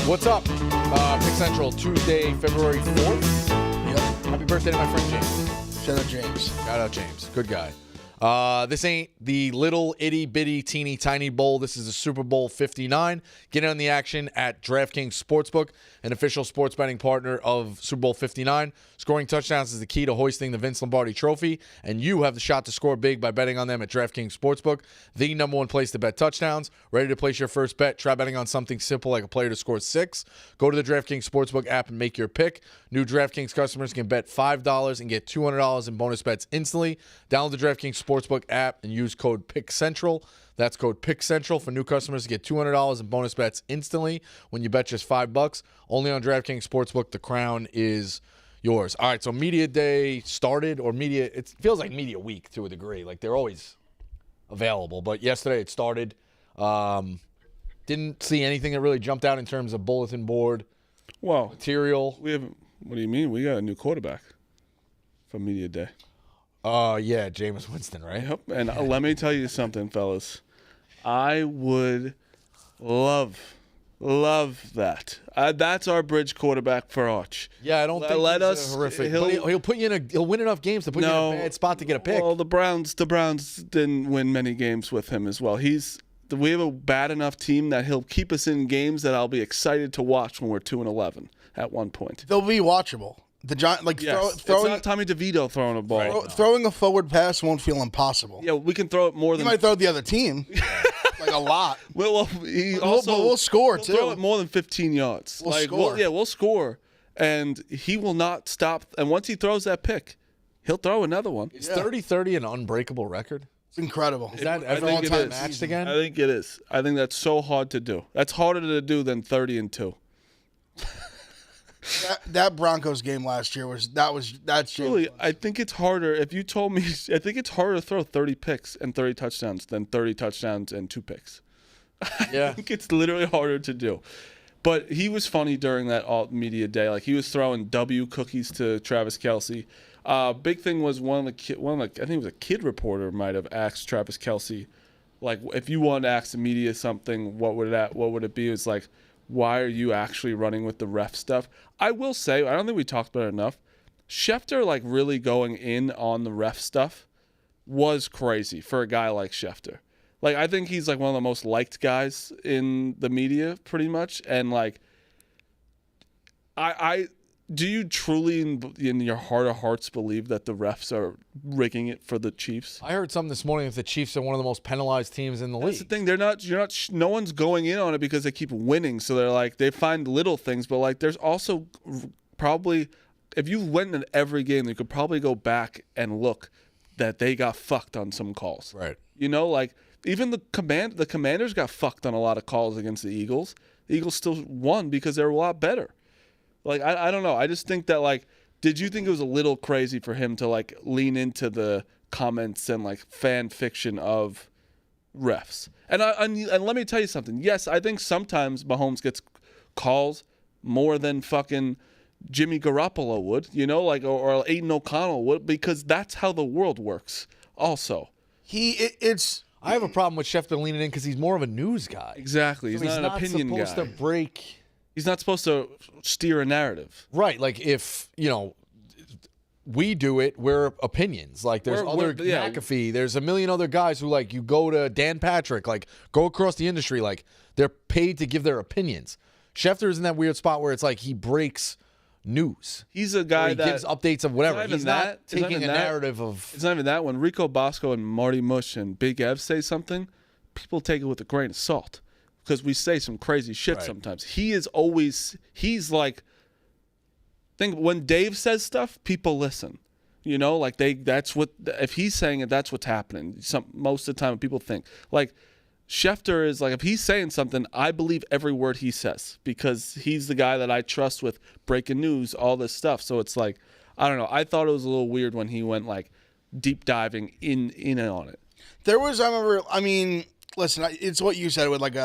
What's up? Pick Central, Tuesday, February 4th. Yep. Happy birthday to my friend James. Shout out James. Shout out James. Good guy. This ain't the little itty bitty teeny tiny bowl. This is the Super Bowl 59. Get in on the action at DraftKings Sportsbook, an official sports betting partner of Super Bowl 59. Scoring touchdowns is the key to hoisting the Vince Lombardi Trophy, and you have the shot to score big by betting on them at DraftKings Sportsbook, the number one place to bet touchdowns. Ready to place your first bet? Try betting on something simple like a player to score 6. Go to the DraftKings Sportsbook app and make your pick. New DraftKings customers can bet $5 and get $200 in bonus bets instantly. Download the DraftKings Sportsbook app and use code PICKCENTRAL. That's code PICKCENTRAL for new customers to get $200 in bonus bets instantly when you bet just $5. Only on DraftKings Sportsbook. The crown is yours. All right, so media day started, or media, it feels like media week to a degree. Like they're always available, but yesterday it started. Didn't see anything that really jumped out in terms of bulletin board material. We have. What do you mean? We got a new quarterback for media day. Yeah, Jameis Winston, right? Yep. And let me tell you something, fellas. I would love that. That's our bridge quarterback for Arch. Yeah, I don't think let he's us horrific. But he'll put you in he'll win enough games to put you in a bad spot to get a pick. Well, the Browns didn't win many games with him as well. We have a bad enough team that he'll keep us in games that I'll be excited to watch when we're 2-11 at one point. They'll be watchable. The Giant, like Yes. throwing, it's not Tommy DeVito throwing a ball. throwing a forward pass won't feel impossible. Yeah, we can throw it more He than. might throw the other team like a lot. Well, We'll score he'll too. Throw it more than 15 yards. We'll score. We'll score, and he will not stop. And once he throws that pick, he'll throw another one. Is 30-30 an unbreakable record? It's incredible. Is that I ever think it all-time is. matched again? I think it is. I think that's so hard to do. That's harder to do than 30-2. That Broncos game last year that's Really, I think it's harder. If you told me, I think it's harder to throw 30 picks and 30 touchdowns than 30 touchdowns and 2 picks. Yeah. I think it's literally harder to do. But he was funny during that alt media day. Like he was throwing W cookies to Travis Kelce. Big thing was I think it was a kid reporter might have asked Travis Kelce, like, if you wanted to ask the media something, what would it be? It's like, why are you actually running with the ref stuff? I will say, I don't think we talked about it enough. Schefter, like, really going in on the ref stuff was crazy for a guy like Schefter. Like, I think he's, like, one of the most liked guys in the media, pretty much. And, like, do you truly, in your heart of hearts, believe that the refs are rigging it for the Chiefs? I heard something this morning that the Chiefs are one of the most penalized teams in the That's league. the thing. No one's going in on it because they keep winning. So they're like, they find little things. But, like, there's also probably, if you went in every game, you could probably go back and look that they got fucked on some calls. Right. You know, like, even the Commanders got fucked on a lot of calls against the Eagles. The Eagles still won because they're a lot better. Like, I don't know. I just think that, like, did you think it was a little crazy for him to, like, lean into the comments and, like, fan fiction of refs? And let me tell you something. Yes, I think sometimes Mahomes gets calls more than fucking Jimmy Garoppolo would, you know, like, or Aiden O'Connell would, because that's how the world works also. I have a problem with Schefter leaning in because he's more of a news guy. Exactly. So He's not an opinion guy. He's not supposed to break. He's not supposed to steer a narrative. Right. Like, if, we do it, we're opinions. Like, there's McAfee. There's a million other guys who, like, you go to Dan Patrick, like, go across the industry. Like, they're paid to give their opinions. Schefter is in that weird spot where it's like he breaks news. He's a guy that gives updates of whatever. He's not taking a narrative of. It's not even that. When Rico Bosco and Marty Mush and Big Ev say something, people take it with a grain of salt because we say some crazy shit sometimes. He's like, when Dave says stuff, people listen. You know, like if he's saying it, that's what's happening. Most of the time, people think like. Schefter is like, if he's saying something, I believe every word he says because he's the guy that I trust with breaking news, all this stuff. So it's like, I don't know. I thought it was a little weird when he went like deep diving in on it. Listen, it's what you said with like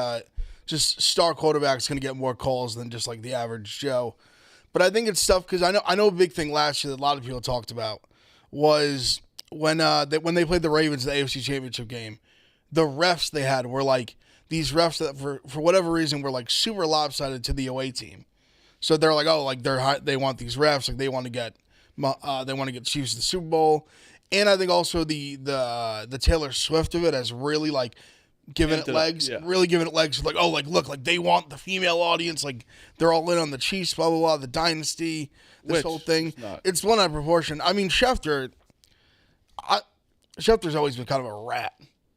just star quarterback's going to get more calls than just like the average Joe. But I think it's tough because I know a big thing last year that a lot of people talked about was when they played the Ravens in the AFC Championship game. The refs they had were like these refs that for whatever reason were like super lopsided to the away team. So they're like, oh, like they want these refs, like they want to get Chiefs to the Super Bowl, and I think also the Taylor Swift of it has really like giving it legs, really giving it legs. Like, oh, like look, like they want the female audience, like they're all in on the Chiefs, blah blah blah, the dynasty, whole thing. It's blown out of proportion. I mean, Schefter's always been kind of a rat.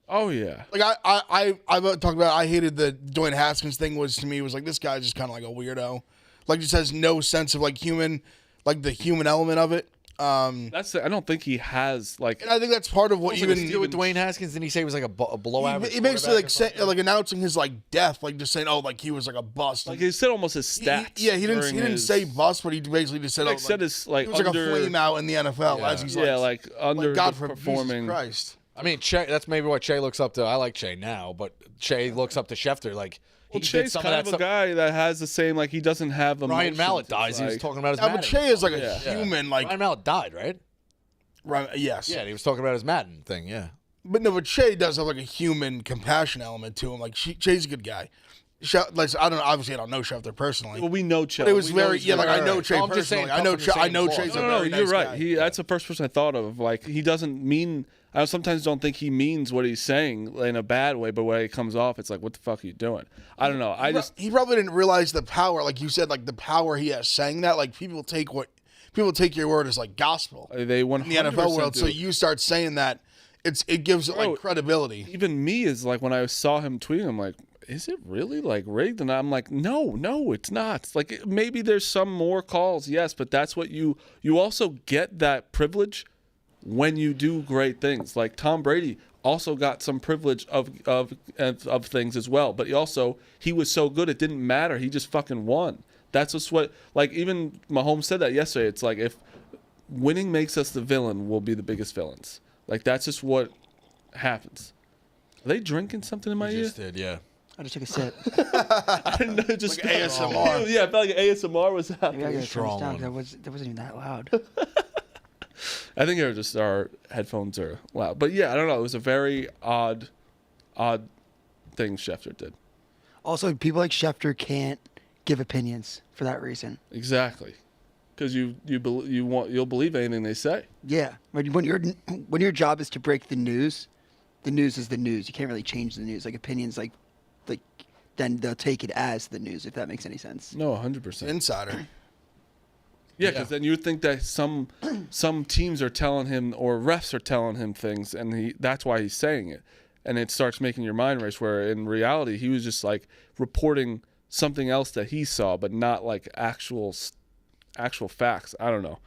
Oh yeah. Like I've talked about. I hated the Dwayne Haskins thing. Was to me was like this guy's just kind of like a weirdo. Like just has no sense of like human, like the human element of it. That's I don't think he has like. And I think that's part of what even with Dwayne Haskins. Didn't he say he was like a below average? He basically like announcing his like death, like just saying, oh, like he was like a bust. Like he said almost his stats. He didn't say bust, but he basically just said like said his like he was like a flame out in the NFL as he's like under God performing. Jesus Christ. I mean, Che, that's maybe what Che looks up to. I like Che now, but Che looks up to Schefter. Like, well, Che's kind of a guy that has the same, like, he doesn't have emotions. Ryan Mallett dies. Like, he was talking about his Madden. But Che is like a human. Like Ryan Mallett died, right? Right. Yes. Yeah, and he was talking about his Madden thing. Yeah. But no, but Che does have like a human compassion element to him. Like Che's a good guy. Like I don't know. Obviously, I don't know Schefter personally. Well, we know Che. But it was very like I know Che I'm just personally. saying, I know Che's a very nice you're right. guy. That's the first person I thought of. Like he doesn't mean. I sometimes don't think he means what he's saying in a bad way, but when it comes off, it's like, what the fuck are you doing? I don't know. He probably didn't realize the power, like you said, like the power he has saying that. Like people take your word as like gospel. They 100% in the NFL world. do. So you start saying that, it gives it like credibility. Even me is like when I saw him tweeting, I'm like, is it really like rigged? And I'm like, no, it's not. It's like maybe there's some more calls, yes, but that's what you also get that privilege when you do great things. Like Tom Brady also got some privilege of things as well, but he was so good it didn't matter. He just fucking won. That's just what, like, even Mahomes said that yesterday. It's like if winning makes us the villain, we'll be the biggest villains. Like that's just what happens. Are they drinking something in my ear? Just did, yeah. I just took a sip. I didn't know. It just like ASMR. Yeah, I felt like ASMR was happening. Maybe I gotta turn this Strong down one. because that wasn't even that loud. I think it was just our headphones are loud. But yeah, I don't know. It was a very odd thing Schefter did. Also, people like Schefter can't give opinions for that reason. Exactly, because you'll believe anything they say. Yeah, when your job is to break the news is the news. You can't really change the news. Like opinions, like then they'll take it as the news, if that makes any sense. No, 100%. Insider. Yeah, because then you would think that some teams are telling him or refs are telling him things, and that's why he's saying it, and it starts making your mind race. Where in reality, he was just like reporting something else that he saw, but not like actual facts. I don't know.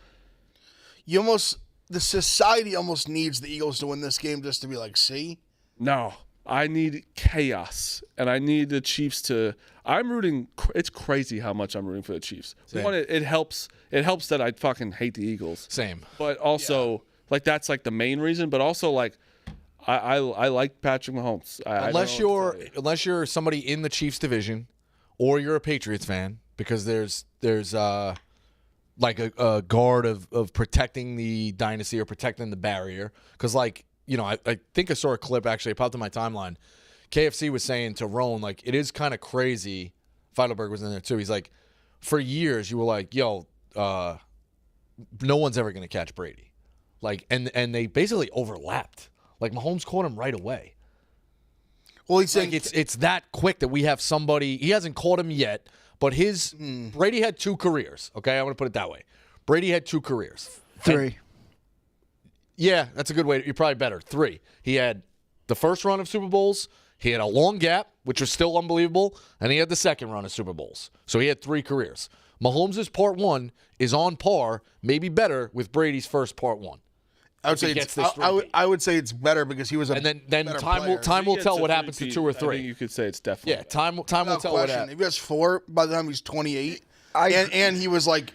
The society almost needs the Eagles to win this game just to be like, see? No, I need chaos, and I need the Chiefs to. I'm rooting. It's crazy how much I'm rooting for the Chiefs. One, it helps. It helps that I fucking hate the Eagles. Same. But also, like that's like the main reason. But also, like I like Patrick Mahomes. Unless you're somebody in the Chiefs division, or you're a Patriots fan, because there's like a guard of protecting the dynasty or protecting the barrier. Because like I think I saw a clip actually. It popped in my timeline. KFC was saying to Roan, like, it is kind of crazy. Feidelberg was in there too. He's like, for years you were like, yo, no one's ever going to catch Brady. Like, and they basically overlapped. Like, Mahomes caught him right away. Well, he's saying it's that quick that we have somebody. He hasn't caught him yet, but Brady had 2 careers. Okay, I want to put it that way. Brady had 2 careers. 3. Yeah, that's a good way. You're probably better. 3. He had the first run of Super Bowls. He had a long gap, which was still unbelievable, and he had the second run of Super Bowls. So he had 3 careers. Mahomes' part 1 is on par, maybe better, with Brady's first part 1. I would say it's better because he was a and then better time will tell what happens to repeat, 2 or I 3. think you could say it's definitely. Yeah, time will tell what happens. If he has 4 by the time he's 28, and he was like,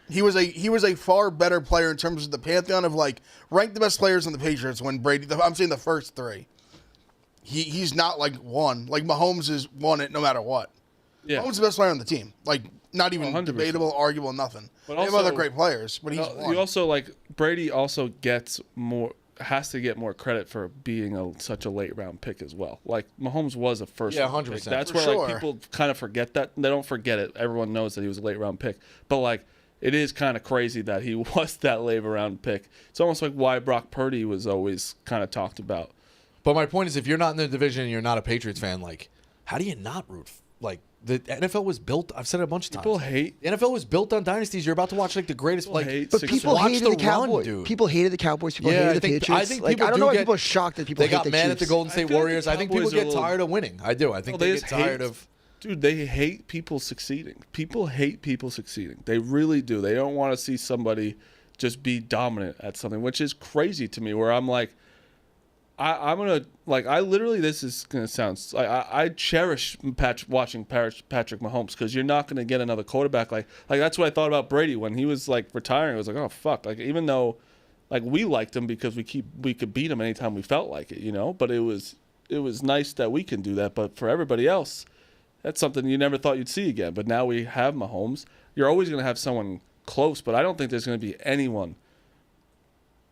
he was a far better player in terms of the pantheon of like ranked the best players in the Patriots when Brady. I'm saying the first 3. He's not like 1. Like Mahomes is 1 it no matter what. Yeah. Mahomes is the best player on the team. Like not even 100%. Debatable, arguable, nothing. But they have other great players, but he's 1. You also like Brady also gets more. has to get more credit for being such a late round pick as well. Like Mahomes was a first round pick. 100%. That's For where sure. like people kind of forget that. They don't forget it. Everyone knows that he was a late round pick. But like it is kind of crazy that he was that late round pick. It's almost like why Brock Purdy was always kind of talked about. But my point is, if you're not in the division and you're not a Patriots fan, like, how do you not root? Like, the NFL was built. I've said it a bunch of times. People hate. The NFL was built on dynasties. You're about to watch like the greatest. People Like, hate But six- people watch hated the the Cowboys. run, dude. People hated the Cowboys. People Yeah, hated I the think- Patriots. I think like, people I don't do know why get- people are shocked that people they hate got the mad Chiefs. at the Golden State feel like the Warriors. I think people Cowboys are a get little- tired of winning. I do. I think No, they just get tired hate- of. Dude, they hate people succeeding. People hate people succeeding. They really do. They don't want to see somebody just be dominant at something, which is crazy to me. Where I'm like, I'm gonna like. I literally. This is gonna sound. I cherish watching Patrick Mahomes because you're not gonna get another quarterback like that's what I thought about Brady when he was like retiring. I was like, oh fuck. Like even though, like we liked him because we could beat him anytime we felt like it, you know. But it was nice that we can do that. But for everybody else, that's something you never thought you'd see again. But now we have Mahomes. You're always gonna have someone close, but I don't think there's gonna be anyone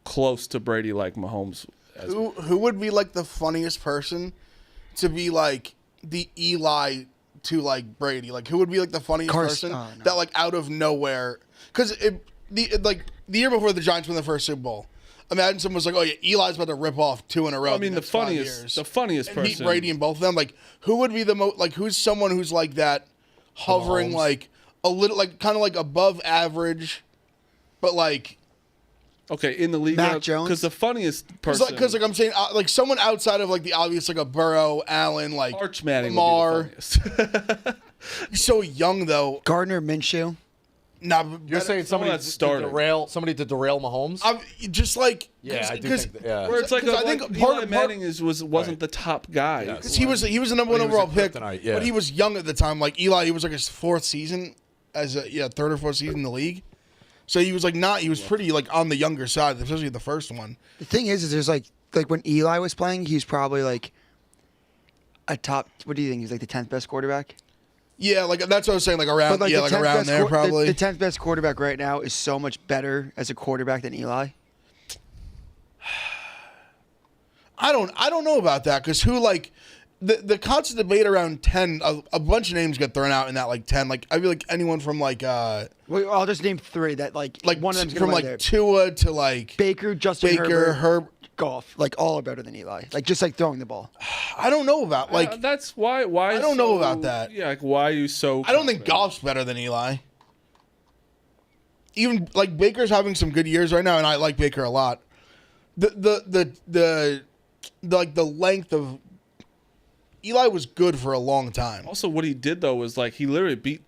close to Brady like Mahomes. Who would be like the funniest person to be like the Eli to like Brady? Like who would be like the funniest person no. that like out of nowhere? Because the year before the Giants won the first Super Bowl, imagine someone was like, "Oh yeah, Eli's about to rip off 2 in a row." I mean, the next 5 funniest years, and beat person. Brady in both of them. Like who would be the most? Like who's someone who's like that, hovering Mahomes. like a little, like kind of like above average, but like. Okay, in the league, Mac Jones? because the funniest person, Because like I'm saying, like someone outside of like the obvious, like a Burrow, Allen, like Arch Manning Lamar. would be the funniest. He's so young though. Gardner Minshew. Nah, You're saying someone somebody that's to starting. I'm derail Mahomes? just like Yeah, I do because think that, yeah. Where it's like, 'cause I like think Eli Manning wasn't Right. the top guy. Yes. he was the number one But he was overall a pick, kryptonite, yeah. but he was young at the time. Like Eli, he was like his fourth season as a third or fourth season in the league. So he was like he was pretty like on the younger side, especially the first one. The thing is there's like when Eli was playing, he's probably like a top. What do you think? He's like the 10th best quarterback. Yeah, like that's what I was saying. Like around, But like yeah, the like 10th around best there probably. The 10th best quarterback right now is so much better as a quarterback than Eli. I don't know about that because who like the constant debate around 10, a bunch of names get thrown out in that like 10. Like I feel like anyone from like Well, I'll just name 3 that like one of them's gonna from win like there. Tua to like Baker, Justin Baker, Herbert, Goff, like all are better than Eli. Like just like throwing the ball. I don't know about like That's why. I don't know about that. Yeah, like why are you so? I don't think confident? Goff's better than Eli. Even like Baker's having some good years right now, and I like Baker a lot. The like the length of Eli was good for a long time. Also, what he did though was like he literally beat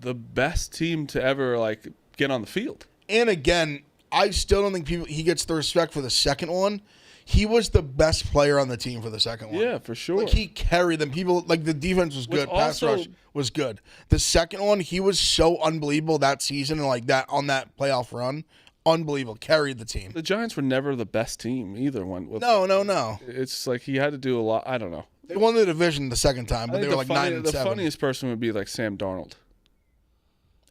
the best team to ever like get on the field. And again, I still don't think he gets the respect for the second one. He was the best player on the team for the second one. Yeah, for sure. Like he carried them. People like the defense was good. Pass also- rush was good. The second one, he was so unbelievable that season and like that on that playoff run. Unbelievable. Carried the team. The Giants were never the best team either. No. It's like he had to do a lot. I don't know. They won the division the second time, I but they think were like 9 and the 7. funniest person would be like Sam Darnold.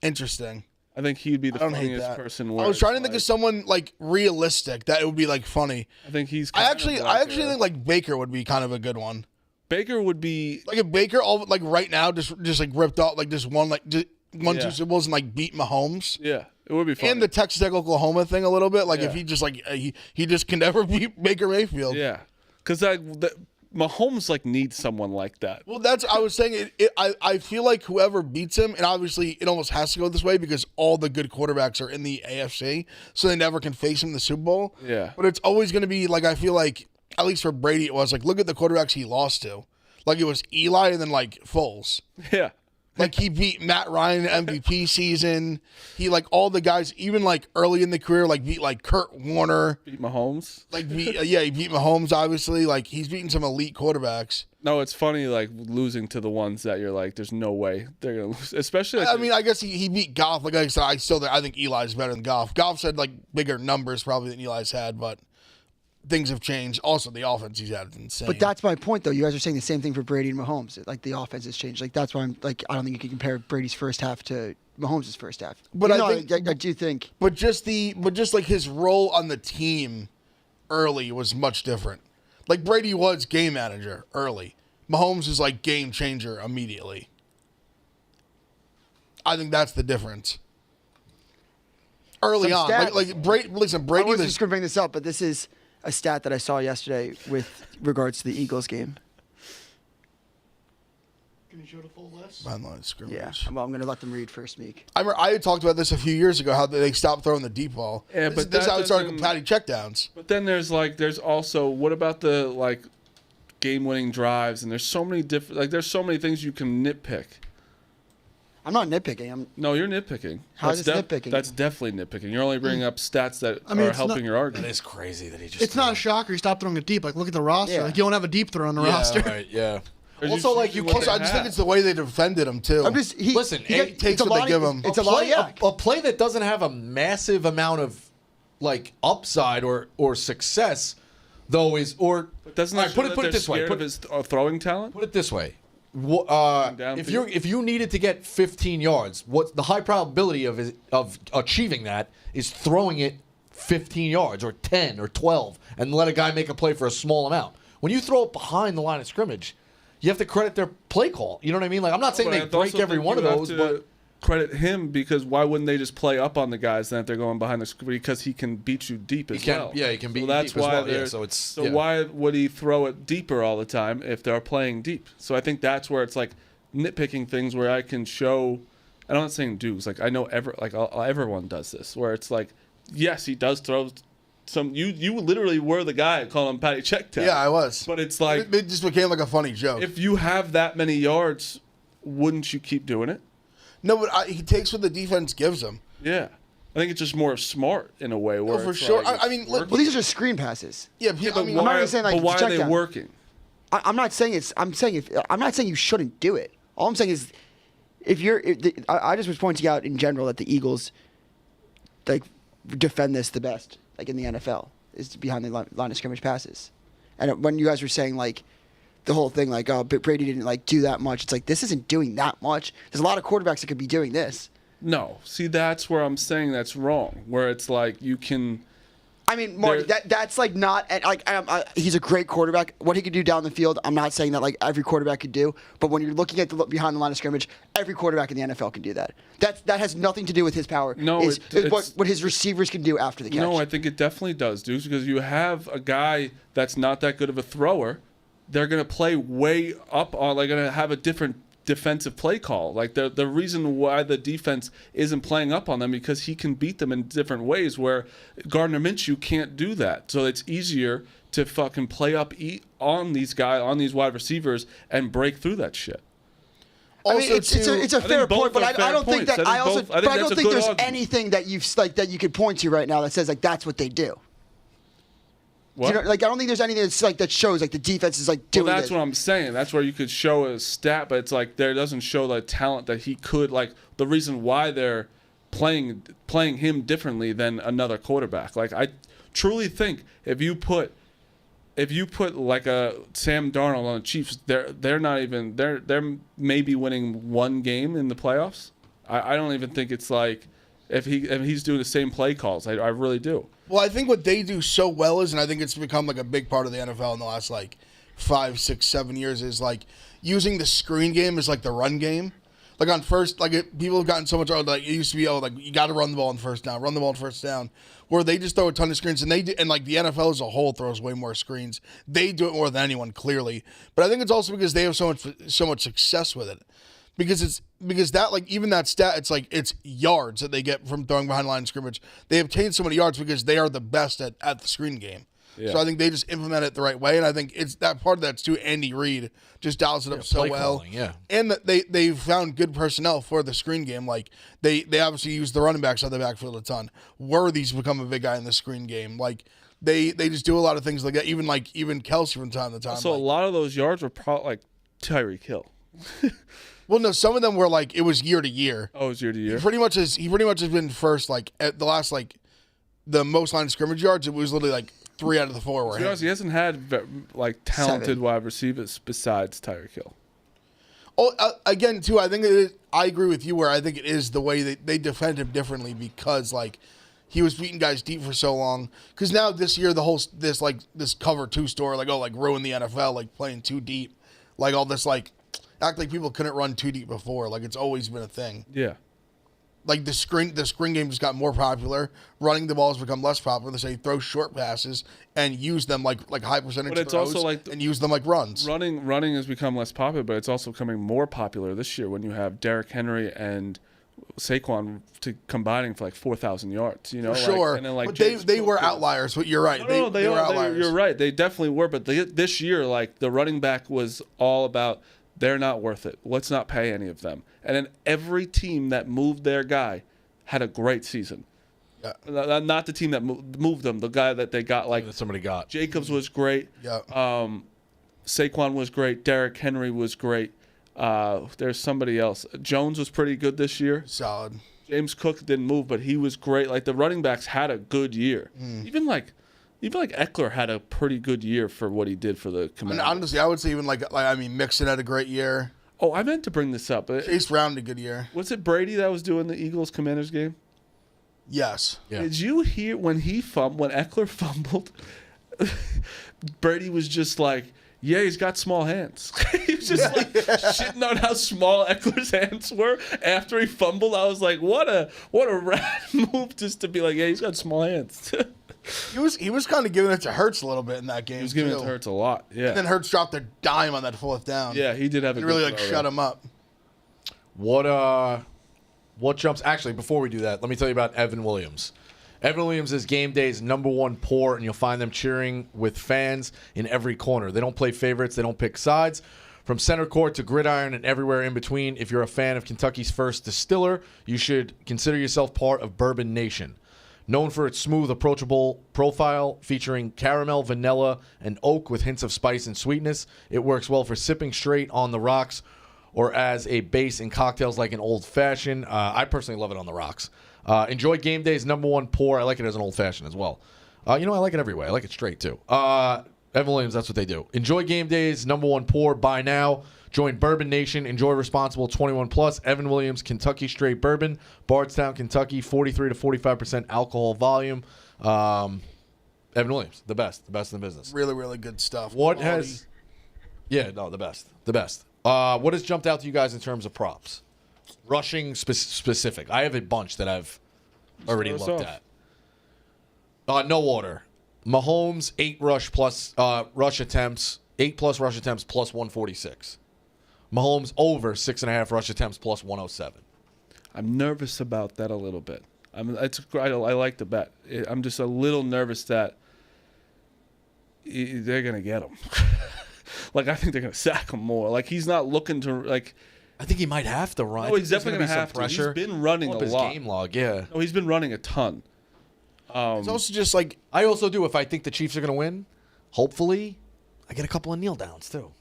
Interesting. I think he'd be the I don't hate funniest that. person. I where was trying to it's think of like- someone like realistic that it would be like funny. I think he's. I kind actually of like think like Baker would be kind of a good one. Baker would be. Like if Baker all like right now just like ripped out like just won like just won Yeah. 2 Super Bowls and like beat Mahomes. Yeah, it would be fun. And the Texas Tech Oklahoma thing a little bit. Like if Yeah. he just like he just can never beat Baker Mayfield. yeah, because Mahomes like needs someone like that. Well, that's I was saying. I feel like whoever beats him, and obviously it almost has to go this way because all the good quarterbacks are in the AFC, so they never can face him in the Super Bowl. Yeah. But it's always going to be like I feel like at least for Brady, it was like look at the quarterbacks he lost to. Like it was Eli and then like Foles. Yeah, Like he beat Matt Ryan in MVP season. He like all the guys, even like early in the career, like beat like Kurt Warner. beat Mahomes. Like he beat Mahomes. Obviously, like he's beaten some elite quarterbacks. No, it's funny like losing to the ones that you're like, there's no way they're gonna lose. Especially, like, I mean, I guess he beat Goff. Like I said, I think Eli's better than Goff. Goff's had like bigger numbers probably than Eli's had, but things have changed. Also, the offense he's had is insane. But that's my point, though. You guys are saying the same thing for Brady and Mahomes. Like the offense has changed. Like that's why I'm like I don't think you can compare Brady's first half to Mahomes' first half. But Even I though think- I do think but just like his role on the team early was much different. Like Brady was game manager early. Mahomes is like game changer immediately. I think that's the difference. Early on, stats. like Brady. Listen, I Brady. was just going to bring this up, but this is a stat that I saw yesterday with regards to the Eagles game. Can you show the full list? Behind the line of scrimmage. Yeah, well, I'm going to let them read first, Meek. I had talked about this a few years ago, how they stopped throwing the deep ball. Yeah, this but is how that it started with doesn't- patty checkdowns. But then there's also what about the like game-winning drives? And there's so many different there's so many things you can nitpick. I'm not nitpicking. No, you're nitpicking. How is this nitpicking? That's definitely nitpicking. You're only bringing up stats that I mean, are it's helping not- your That argument. is crazy that he just. It's not a shocker he stopped throwing it deep. Like, look at the roster. Yeah. Like, you don't have a deep throw on the roster. Right, yeah. There's Also, just like you usually what can't. Also, I just think it's the way they defended him too. Listen, takes it's a what they lot give of, him. It's a lot of yak. a play that doesn't have a massive amount of like upside or success, though, is or. But doesn't all that right, show put that it they're this way. scared of his throwing talent? Put it this way. Downfield. If you needed to get 15 yards, what the high probability of achieving that is throwing it 15 yards or 10 or 12 and let a guy make a play for a small amount. When you throw it behind the line of scrimmage, you have to credit their play call. You know what I mean? Like I'm not saying But they I break also every think one of you have those, to but credit him because why wouldn't they just play up on the guys then if they're going behind the screen because he can beat you deep as well. Yeah, he can beat you that's deep as why well. Yeah, they're- so it's so yeah. why would he throw it deeper all the time if they're playing deep? So I think that's where it's like nitpicking things where I can show. I'm not saying dudes like I know everyone does this where it's like yes he does throw some you literally were the guy calling him patty check down. Yeah, I was. But it's like It just became like a funny joke. if you have that many yards, wouldn't you keep doing it? No, but he takes what the defense gives him. Yeah. I think it's just more smart in a way where for it's sure. like I mean, look, Well, these are just screen passes. yeah, but I mean, I'm not why, even saying, like, but why check are they down. working? I'm not saying it's. I'm saying I'm not saying you shouldn't do it. All I'm saying is, I just was pointing out in general that the Eagles, like, defend this the best, like in the NFL, is behind the line of scrimmage passes. And when you guys were saying like, the whole thing like, oh, but Brady didn't like do that much. It's like this isn't doing that much. There's a lot of quarterbacks that could be doing this. No. See, that's where I'm saying that's wrong. Where it's like you can. I mean, Marty, that's like not like he's a great quarterback. What he could do down the field, I'm not saying that like every quarterback could do. But when you're looking at the behind the line of scrimmage, every quarterback in the NFL can do that. That has nothing to do with his power. No, it's it's- what his receivers can do after the catch. No, I think it definitely does, dudes, because you have a guy that's not that good of a thrower. They're going to play way up on, like, going to have a different defensive play call. Like, the reason why the defense isn't playing up on them because he can beat them in different ways where Gardner Minshew can't do that. So it's easier to fucking play up on these guys, on these wide receivers, and break through that shit. I mean, it's a fair both point, but are I fair don't think points. that I I think also, both- I but think I don't that's a think good there's argument. anything that that you could point to right now that says like that's what they do. What? You know, like I don't think there's anything that's like that shows like the defense is like doing Well, that's this. what I'm saying. That's where you could show a stat, but it's like there doesn't show the talent that he could. Like the reason why they're playing him differently than another quarterback. Like I truly think if you put like a Sam Darnold on the Chiefs, they're not even they're maybe winning one game in the playoffs. I don't even think it's like if he's doing the same play calls. I really do. Well, I think what they do so well is, and I think it's become like a big part of the NFL in the last like 5, 6, 7 years, is like using the screen game as like the run game. Like on first, like people have gotten so much like it used to be, like you got to run the ball on first down, where they just throw a ton of screens, and and like the NFL as a whole throws way more screens. They do it more than anyone, clearly, but I think it's also because they have so much success with it. Because that like even that stat, it's like it's yards that they get from throwing behind the line of scrimmage. They obtain so many yards because they are the best at the screen game. Yeah. So I think they just implement it the right way, and I think it's that part of that's too Andy Reid just dials it up so play well. calling, yeah. And that they've found good personnel for the screen game. Like they obviously use the running backs on the backfield a ton. Worthy's become a big guy in the screen game. Like they just do a lot of things like that. Even Kelsey from time to time. So a lot of those yards were probably like Tyreek Hill. Well, no, some of them were like it was year to year. Oh, it's year to year. He pretty much has been first, like at the last, like the most line of scrimmage yards. It was literally like 3 out of the 4 were To be him. honest, he hasn't had like talented 7. wide receivers besides Tyreek Hill. Oh, again, too, I think I agree with you where I think it is the way they defend him differently because like he was beating guys deep for so long. Because now this year, this cover 2 story, ruin the NFL, like playing too deep, like all this, like act like people couldn't run too deep before. Like it's always been a thing. Yeah. Like the screen game just got more popular. Running the ball has become less popular. They say throw short passes and use them like high percentage But it's throws also and use them like runs. Running has become less popular, but it's also becoming more popular this year when you have Derrick Henry and Saquon combining for like 4,000 yards. You know, For sure. And then, like, But James they Cook were outliers. But you're right. No, They were outliers. You're right. They definitely were. But this year, like the running back was all about they're not worth it. Let's not pay any of them. And then every team that moved their guy had a great season. Yeah. Not the team that moved them. The guy that they got, like That somebody got. Jacobs was great. Yeah. Saquon was great. Derrick Henry was great. There's somebody else. Jones was pretty good this year. Solid. James Cook didn't move, but he was great. Like the running backs had a good year. Even like Eckler had a pretty good year for what he did for the And Commanders. honestly, I would say even Mixon had a great year. Oh, I meant to bring this up. Chase Brown had a good year. Was it Brady that was doing the Eagles Commanders game? Yes. Yeah. Did you hear when Eckler fumbled? Brady was just like, "Yeah, he's got small hands." He was just like shitting on how small Eckler's hands were after he fumbled. I was like, "What a rad move just to be like, yeah, he's got small hands." He was kind of giving it to Hurts a little bit in that game. He was giving it to Hurts a lot. Yeah. And then Hurts dropped a dime on that 4th down. Yeah, he did have a It good really throw shut there. him up. What jumps? Actually, before we do that, let me tell you about Evan Williams. Evan Williams is game day's #1 pour, and you'll find them cheering with fans in every corner. They don't play favorites. They don't pick sides. From center court to gridiron and everywhere in between, if you're a fan of Kentucky's first distiller, you should consider yourself part of Bourbon Nation. Known for its smooth, approachable profile featuring caramel, vanilla, and oak with hints of spice and sweetness, it works well for sipping straight on the rocks or as a base in cocktails like an old-fashioned. I personally love it on the rocks. Enjoy game day's #1 pour. I like it as an old-fashioned as well. I like it every way. I like it straight, too. Evan Williams, that's what they do. Enjoy game day's #1 pour. Buy now. Join Bourbon Nation. Enjoy responsible 21+. Evan Williams, Kentucky Straight Bourbon. Bardstown, Kentucky, 43 to 45% alcohol volume. Evan Williams, the best in the business. Really, really good stuff. The best. What has jumped out to you guys in terms of props? Rushing specific. I have a bunch that I've already Start us looked at. No order. Mahomes, 8 rush attempts, 8+ rush attempts plus 146. Mahomes over 6.5 rush attempts plus 107. I'm nervous about that a little bit. I like the bet. I'm just a little nervous that they're gonna get him. Like I think they're gonna sack him more. Like he's not looking to like. I think he might have to run. Oh, he's There's definitely gonna gonna be have some to. pressure. He's been running Pull a up his lot. game log, yeah. No, he's been running a ton. It's also just like I also do. If I think the Chiefs are going to win, hopefully, I get a couple of kneel downs too,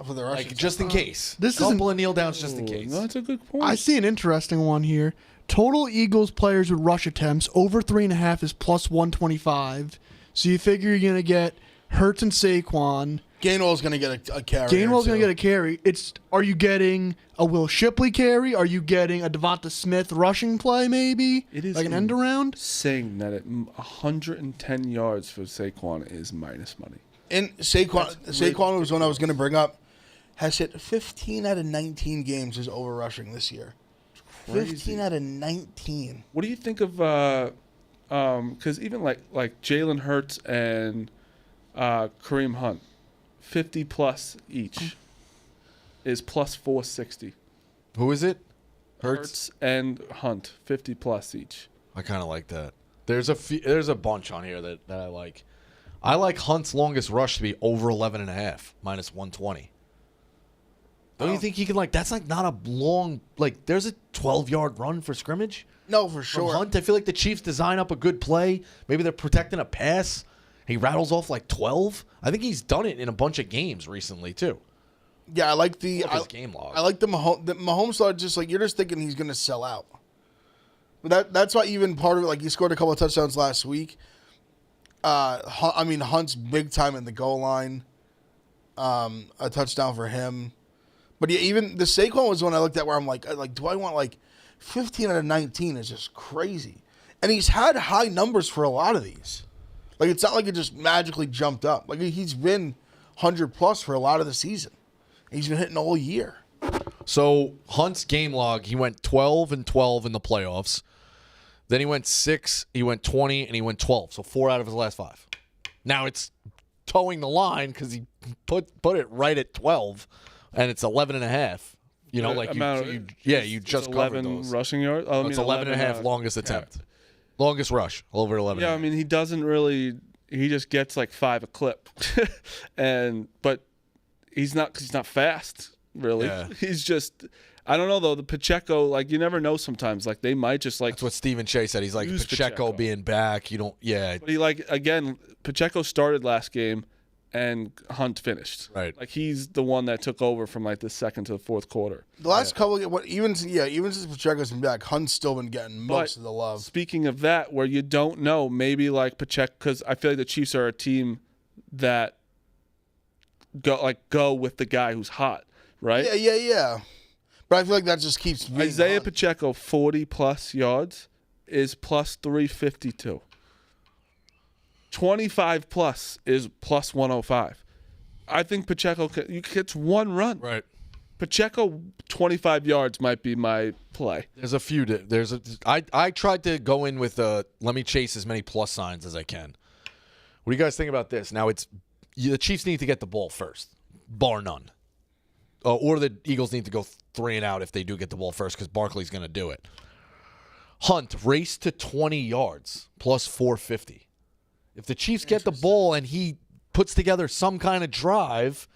for the Russians. like just in case. This couple isn't- of kneel downs just in case. No, that's a good point. I see an interesting one here. Total Eagles players with rush attempts over 3.5 is plus 125. So you figure you're gonna get Hurts and Saquon. Gainwell's going to get a carry. Gainwell's gonna get a carry. Are you getting a Will Shipley carry? Are you getting a Devonta Smith rushing play? Maybe It is like an end around. saying that 110 yards for Saquon is minus money. And Saquon was one I was going to bring up. Has hit 15 out of 19 games as over rushing this year. Crazy. 15 out of 19. What do you think of? Because even like Jalen Hurts and Kareem Hunt, 50+ each is plus 460. Who is it? Hurts and Hunt, 50+ each. I kind of like that. There's a bunch on here that I like. I like Hunt's longest rush to be over 11.5 minus 120. Don't you think he can that's like not a long there's a 12-yard run for scrimmage No, for from sure. Hunt. I feel like the Chiefs design up a good play. Maybe they're protecting a pass. He rattles off like 12. I think he's done it in a bunch of games recently too. Yeah, I like the Pull up his game log. I like the Mahomes thought just like you're just thinking he's going to sell out. But that's why even part of it, like he scored a couple of touchdowns last week. Hunt's big time in the goal line. A touchdown for him. But yeah, even the Saquon was one I looked at where I'm like, do I want 15 out of 19 is just crazy. And he's had high numbers for a lot of these. Like, it's not like it just magically jumped up. Like, he's been 100+ for a lot of the season. He's been hitting all year. So Hunt's game log, he went 12-12 in the playoffs. Then he went 6, he went 20, and he went 12. So 4 out of his last 5. Now it's towing the line because he put it right at 12, and it's 11.5. You know, like you just covered 11 those. rushing yards. Oh, I mean, It's 11.5 longest attempt. Longest rush, over 11. Yeah, I mean, he doesn't really. He just gets like 5 a clip, but he's not fast really. Yeah. He's just. I don't know though. The Pacheco, like you never know. Sometimes like they might just like. That's what Stephen Shea said. He's like use Pacheco being back. You don't. Yeah. But he like again. Pacheco started last game, and Hunt finished. Right. Like he's the one that took over from like the second to the fourth quarter. The last couple, even since Pacheco's been back, Hunt's still been getting most of the love. Speaking of that, where you don't know, maybe like Pacheco, because I feel like the Chiefs are a team that go with the guy who's hot, right? Yeah. But I feel like that just keeps being Isaiah Hunt. Pacheco, 40+ yards, is plus 352. 25+ is plus 105. I think Pacheco gets one run. Right. Pacheco 25 yards might be my play. There's a few. I tried to go in with let me chase as many plus signs as I can. What do you guys think about this? Now the Chiefs need to get the ball first, bar none. Or the Eagles need to go 3 and out if they do get the ball first because Barkley's going to do it. Hunt, race to 20 yards, plus 450. If the Chiefs get the ball and he puts together some kind of drive,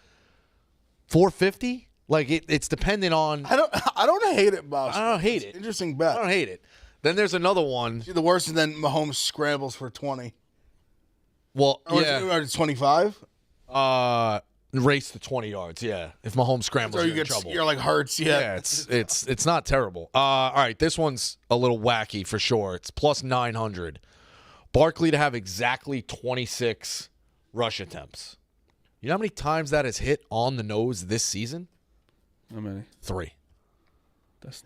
450? Like, it's dependent on... I don't hate it, boss. I don't hate it. Interesting bet. I don't hate it. Then there's another one. The worst is then Mahomes scrambles for 20. Well, Or yeah. 25? Race to 20 yards, yeah. If Mahomes scrambles, So you're in trouble. you're like Hurts, Yeah, it's not terrible. All right, this one's a little wacky for sure. It's plus 900. Barkley to have exactly 26 rush attempts. You know how many times that has hit on the nose this season? How many? 3. That's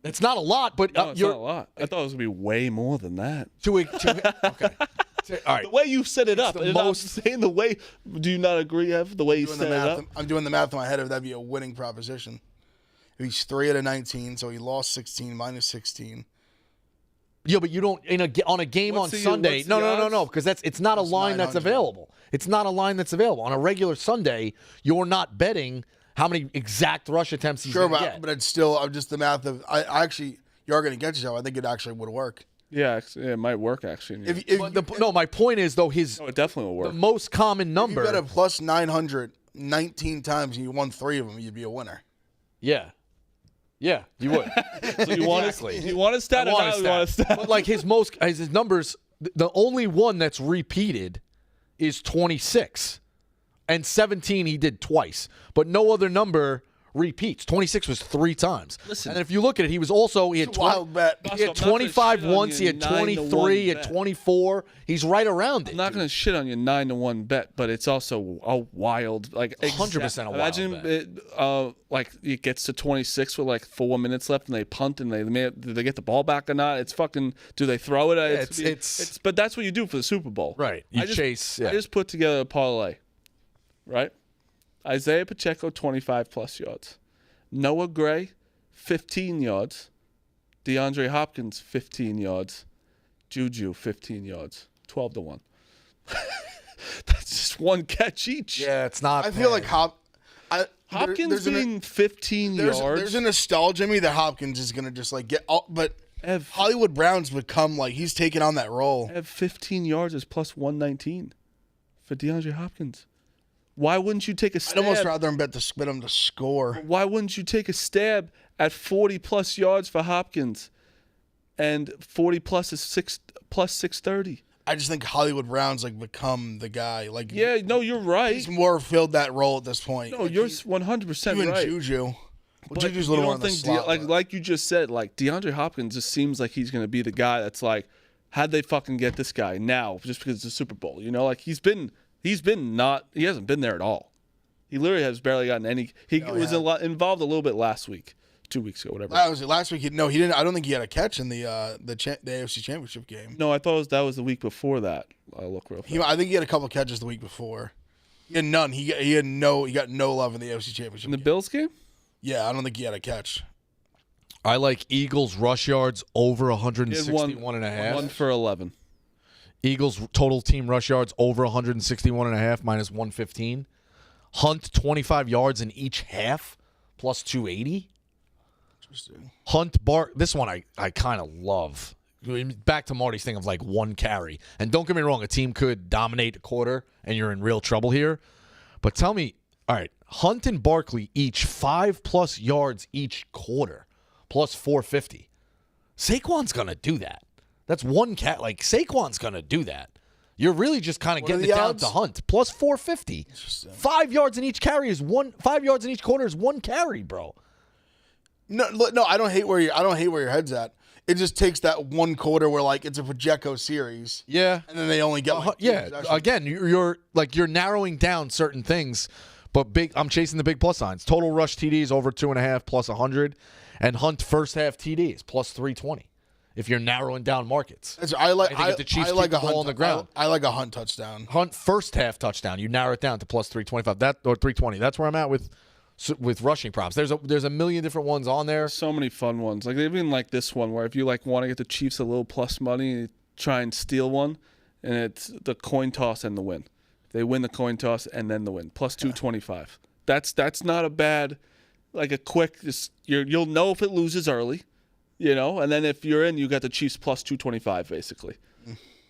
It's not a lot, but no, it's not a lot. I thought it was gonna be way more than that. Okay. All right. The way you set it up, the and most- I'm saying the way. Do you not agree, Ev? The way you set it up. I'm doing the math in my head if that'd be a winning proposition. If he's 3 out of 19, so he lost 16 minus 16. Yeah, but you don't on a game What's on the- Sunday. what's the No, odds? because it's not a line that's 900. available. It's not a line that's available on a regular Sunday. You're not betting how many exact rush attempts he's Sure, going to get. but it's still I'm just the math of I actually you are going to get yourself. I think it actually would work. Yeah, it might work actually. But my point is though his it definitely will the work. most common If you number. bet a plus 900 19 times and you won 3 of them, you'd be a winner. Yeah, you would. So you want Exactly. you want a stat? I or want not? a You want a stat. stat? But like his numbers, the only one that's repeated is 26, and 17 he did twice, but no other number repeats. 26 was 3 times. Listen. And if you look at it, he had It's a wild bet. He had I'm not gonna 25 shit on once. He your had 9 to 23. 1 He had bet. 24. He's right around it. I'm not going to shit on your 9-1 bet, but it's also a wild, like 100% a wild Imagine bet. it, like it gets to 26 with like 4 minutes left, and they punt, and do they get the ball back or not? It's fucking. Do they throw it? it's but that's what you do for the Super Bowl, Right. You I just, chase. I Yeah. just put together a parlay, right? Isaiah Pacheco 25+ yards, Noah Gray 15 yards, DeAndre Hopkins 15 yards, Juju 15 yards, 12-1. That's just one catch each. Yeah, it's not. I feel like Hopkins being 15 there's yards. a nostalgia in me that Hopkins is going to just like get all, but Ev, Hollywood Brown's become like he's taken on that role. have 15 yards is plus 119 for DeAndre Hopkins. Why wouldn't you take a I'd stab? almost rather him bet him to score. Why wouldn't you take a stab at 40+ yards for Hopkins, and 40 plus is plus 630? I just think Hollywood Brown's like become the guy. Like Yeah, no, you're right. he's more filled that role at this point. No, you're 100% even right. Juju. Well, But Juju's a you little more don't in the think slot, but- like you just said, like DeAndre Hopkins just seems like he's going to be the guy that's like, how'd they fucking get this guy now just because it's the Super Bowl? You know, like he hasn't been there at all. He literally has barely gotten any. He was involved a little bit last week, 2 weeks ago, whatever. That was it. Last week. No, he didn't. I don't think he had a catch in the AFC Championship game. No, I thought that was the week before that. I'll look real fast. I think he had a couple catches the week before. He had none. He got no love in the AFC Championship. In the game. Bills game? Yeah, I don't think he had a catch. I like Eagles rush yards over He had 161 and a half. 1 for 11. Eagles total team rush yards over 161 and a half minus 115. Hunt 25 yards in each half plus 280. Interesting. Hunt this one I kind of love. Back to Marty's thing of like one carry. And don't get me wrong, a team could dominate a quarter and you're in real trouble here. But tell me, all right, Hunt and Barkley each 5+ yards each quarter plus 450. Saquon's going to do that. That's one cat. Like, Saquon's going to do that. You're really just kind of getting it down to Hunt. Plus 450. 5 yards in each carry is 5 yards in each quarter is one carry, bro. No, I don't hate where your head's at. It just takes that one quarter where like it's a Pacheco series. Yeah. And then they only get Again, you're narrowing down certain things, but I'm chasing the big plus signs. Total rush TDs over 2.5 plus 100, and Hunt first half TDs plus 320. If you're narrowing down markets, I like if the Chiefs keep the ball on the ground. I like a Hunt touchdown. Hunt first half touchdown. You narrow it down to plus 325. Or 320. That's where I'm at with rushing props. There's a million different ones on there. So many fun ones. Like even like this one where if you like want to get the Chiefs a little plus money, you try and steal one, and it's the coin toss and the win. They win the coin toss and then the win. Plus 225. That's not a bad, like a quick. You'll know if it loses early. You know, and then if you're in, you got the Chiefs plus 225, basically.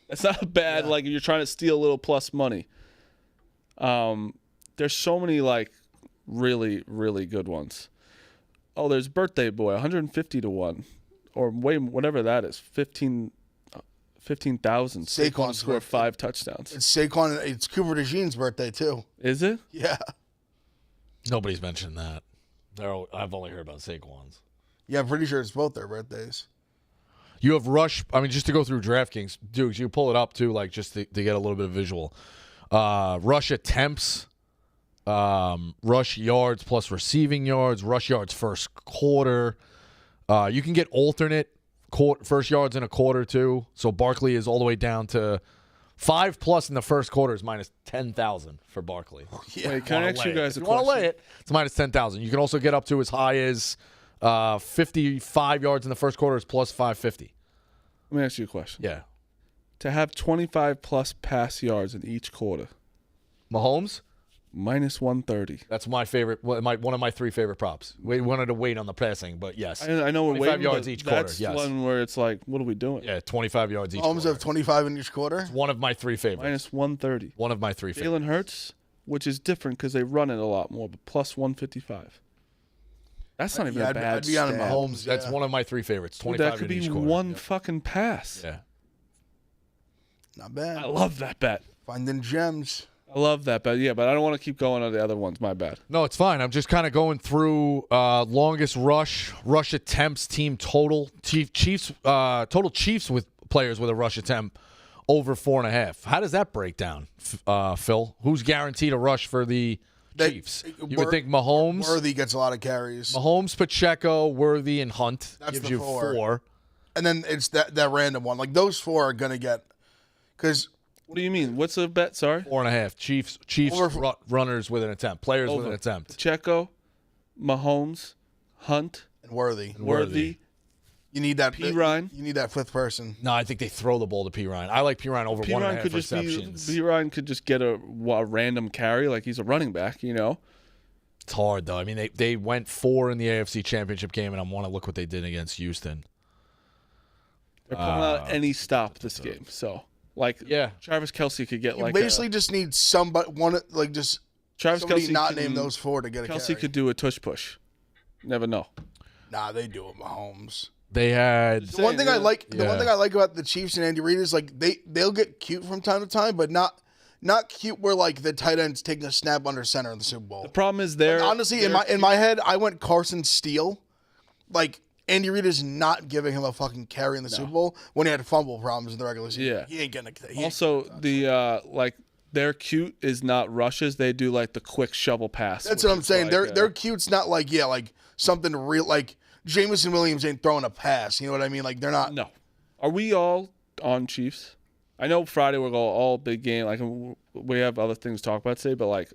That's not a bad, like, if you're trying to steal a little plus money. There's so many, like, really, really good ones. Oh, there's Birthday Boy, 150 to 1. Or whatever that is, 15,000. Saquon scored 5 touchdowns. It's Saquon. It's Cooper DeJean's birthday, too. Is it? Yeah. Nobody's mentioned that. I've only heard about Saquon's. Yeah, I'm pretty sure it's both their birthdays. You have rush. I mean, just to go through DraftKings, Dukes, you pull it up too, like just to get a little bit of visual. Rush attempts, rush yards plus receiving yards, rush yards first quarter. You can get alternate first yards in a quarter too. So Barkley is all the way down to 5+ in the first quarter is minus 10,000 for Barkley. Yeah. Wait, can I ask you guys a If you want question? to lay it, it's minus 10,000. You can also get up to as high as 55 yards in the first quarter is plus 550. Let me ask you a question. Yeah. To have 25 plus pass yards in each quarter, Mahomes, minus 130. that's my favorite. One of my 3 favorite props. We wanted to wait on the passing, but yes. I know we're 25 waiting, yards but each quarter, that's yes. one where it's like, what are we doing? Yeah, 25 yards each Mahomes quarter. have 25 in each quarter. One of my 3 favorites. Minus 130. One of my 3 favorites. Jalen Hurts, which is different because they run it a lot more, but plus 155. That's not even a bad I'd be on stat. Mahomes, that's Yeah. one of my 3 favorites. Dude, 25 that could in be each quarter. one fucking pass. Yeah. Not bad. I love that bet. Finding gems. I love that bet. Yeah, but I don't want to keep going on the other ones. My bad. No, it's fine. I'm just kind of going through longest rush attempts, team total. Chiefs total Chiefs with players with a rush attempt over 4.5. How does that break down, Phil? Who's guaranteed a rush for the Chiefs? You would think Mahomes. Worthy gets a lot of carries. Mahomes, Pacheco, Worthy, and Hunt That's gives the you 4. 4. And then it's that random one. Like those 4 are going to get. Because What do you mean? What's the bet? Sorry. 4.5. Chiefs Over- runners with an attempt. Players with an attempt. Pacheco, Mahomes, Hunt, Worthy. Worthy. You need that. P. Ryan. You need that 5th person. No, I think they throw the ball to P. Ryan. I like P. Ryan over P. 1.5 Ryan could just receptions. P. Ryan could just get a random carry like he's a running back, you know. It's hard, though. I mean, they went 4 in the AFC Championship game, and I want to look what they did against Houston. They're pulling out any stop this game, so like Yeah. Travis Kelce could get You like basically just need somebody just Travis somebody Kelce not can, name those 4 to get a Kelce carry. could do a tush push. Never know. Nah, they do it, Mahomes. They had The one thing I like, the Yeah. one thing I like about the Chiefs and Andy Reid is like they'll get cute from time to time, but not cute where like the tight end's taking a snap under center in the Super Bowl. The problem is they're Honestly, in my head, I went Carson Steele. Like Andy Reid is not giving him a fucking carry in the Super Bowl when he had fumble problems in the regular season. Yeah. He ain't getting a also the like their cute is not rushes. They do like the quick shovel pass. That's which what I'm is saying. like, Their cute's not like like something real. Like Jameson Williams ain't throwing a pass. You know what I mean? Like they're not. No. Are we all on Chiefs? I know Friday we're going all big game. Like we have other things to talk about today, but like,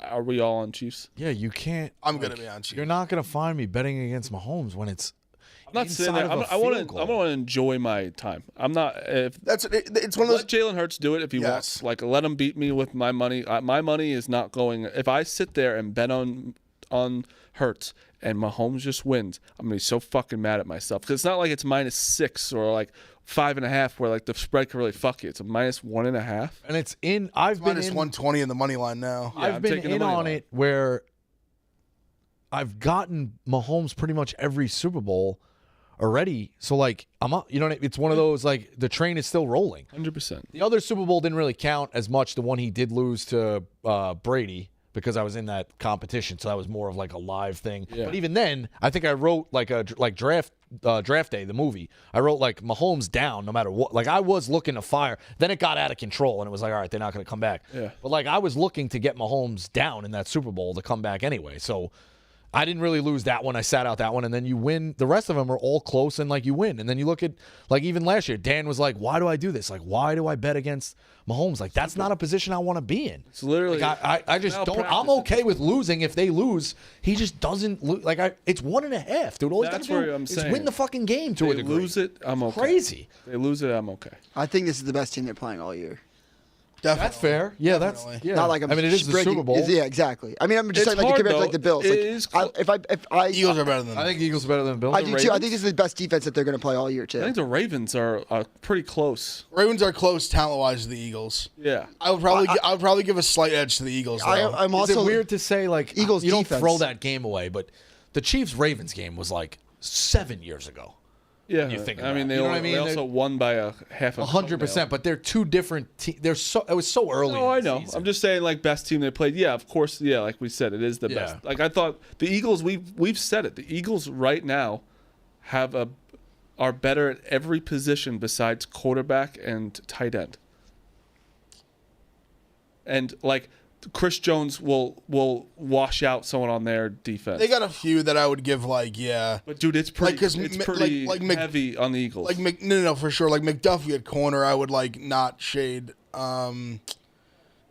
are we all on Chiefs? Yeah, you can't. I'm gonna be on Chiefs. You're not gonna find me betting against Mahomes when it's. I'm not sitting there. I want to enjoy my time. I'm not. If It's one of those. let Jalen Hurts do it if he wants. Like let him beat me with my money. My money is not going. If I sit there and bet on Hurts and Mahomes just wins, I'm gonna be so fucking mad at myself because it's not like it's -6 or like 5.5 where like the spread can really fuck you. It's a -1.5. And it's in. I've been Minus in, 120 in the money line now. Yeah, I've I'm been taking the in money on line. it where I've gotten Mahomes pretty much every Super Bowl already. So like I'm up, you know what I mean? It's one of those like the train is still rolling. 100%. The other Super Bowl didn't really count as much. The one he did lose to Brady because I was in that competition, so that was more of like a live thing. Yeah. But even then, I think I wrote like draft day, the movie. I wrote like Mahomes down no matter what. Like I was looking to fire. Then it got out of control, and it was like, all right, they're not going to come back. Yeah. But like I was looking to get Mahomes down in that Super Bowl to come back anyway. So I didn't really lose that one. I sat out that one, and then you win. The rest of them are all close, and like you win. And then you look at like even last year, Dan was like, "Why do I do this? Like, why do I bet against Mahomes? Like, that's not a position I want to be in." It's literally. Like, I just don't. I'm malpractice. okay with losing if they lose. He just doesn't lose. Like it's 1.5, dude. All he's got That's to where do I'm is saying. win the fucking game to a They degree. lose it, I'm okay. Crazy. They lose it, I'm okay. I think this is the best team they're playing all year. Definitely. That's fair. Yeah, Definitely. that's yeah. Not like I'm I mean, it is the breaking- Super Bowl. Yeah, exactly. I mean, I'm just It's saying like hard, compared to though. like the Bills. It Like, is close. if I Eagles are better than them. I think Eagles are better than Bills. I do too. I Ravens? think this is the best defense that they're going to play all year too. I think the Ravens are pretty close. Ravens are close talent-wise to the Eagles. Yeah. I would probably give a slight edge to the Eagles. Though. I'm Is also it weird to say like Eagles you don't defense. throw that game away, but the Chiefs Ravens game was like 7 years ago. Yeah. You think I about mean, it. they, You know what all- I mean? they They're- also won by a half a 100%, but they're two different teams. They're so it was so early. Oh, in I the know. season. I'm just saying, like, best team they played. Yeah, of course. Yeah, like we said, it is the Yeah. best. Like I thought, the Eagles. We've said it. The Eagles right now are better at every position besides quarterback and tight end. And like Chris Jones will wash out someone on their defense. They got a few that I would give yeah. But dude, it's pretty. Like, 'cause it's like- pretty like Mc- heavy on the Eagles. Like no, for sure. Like McDuffie at corner, I would like not shade.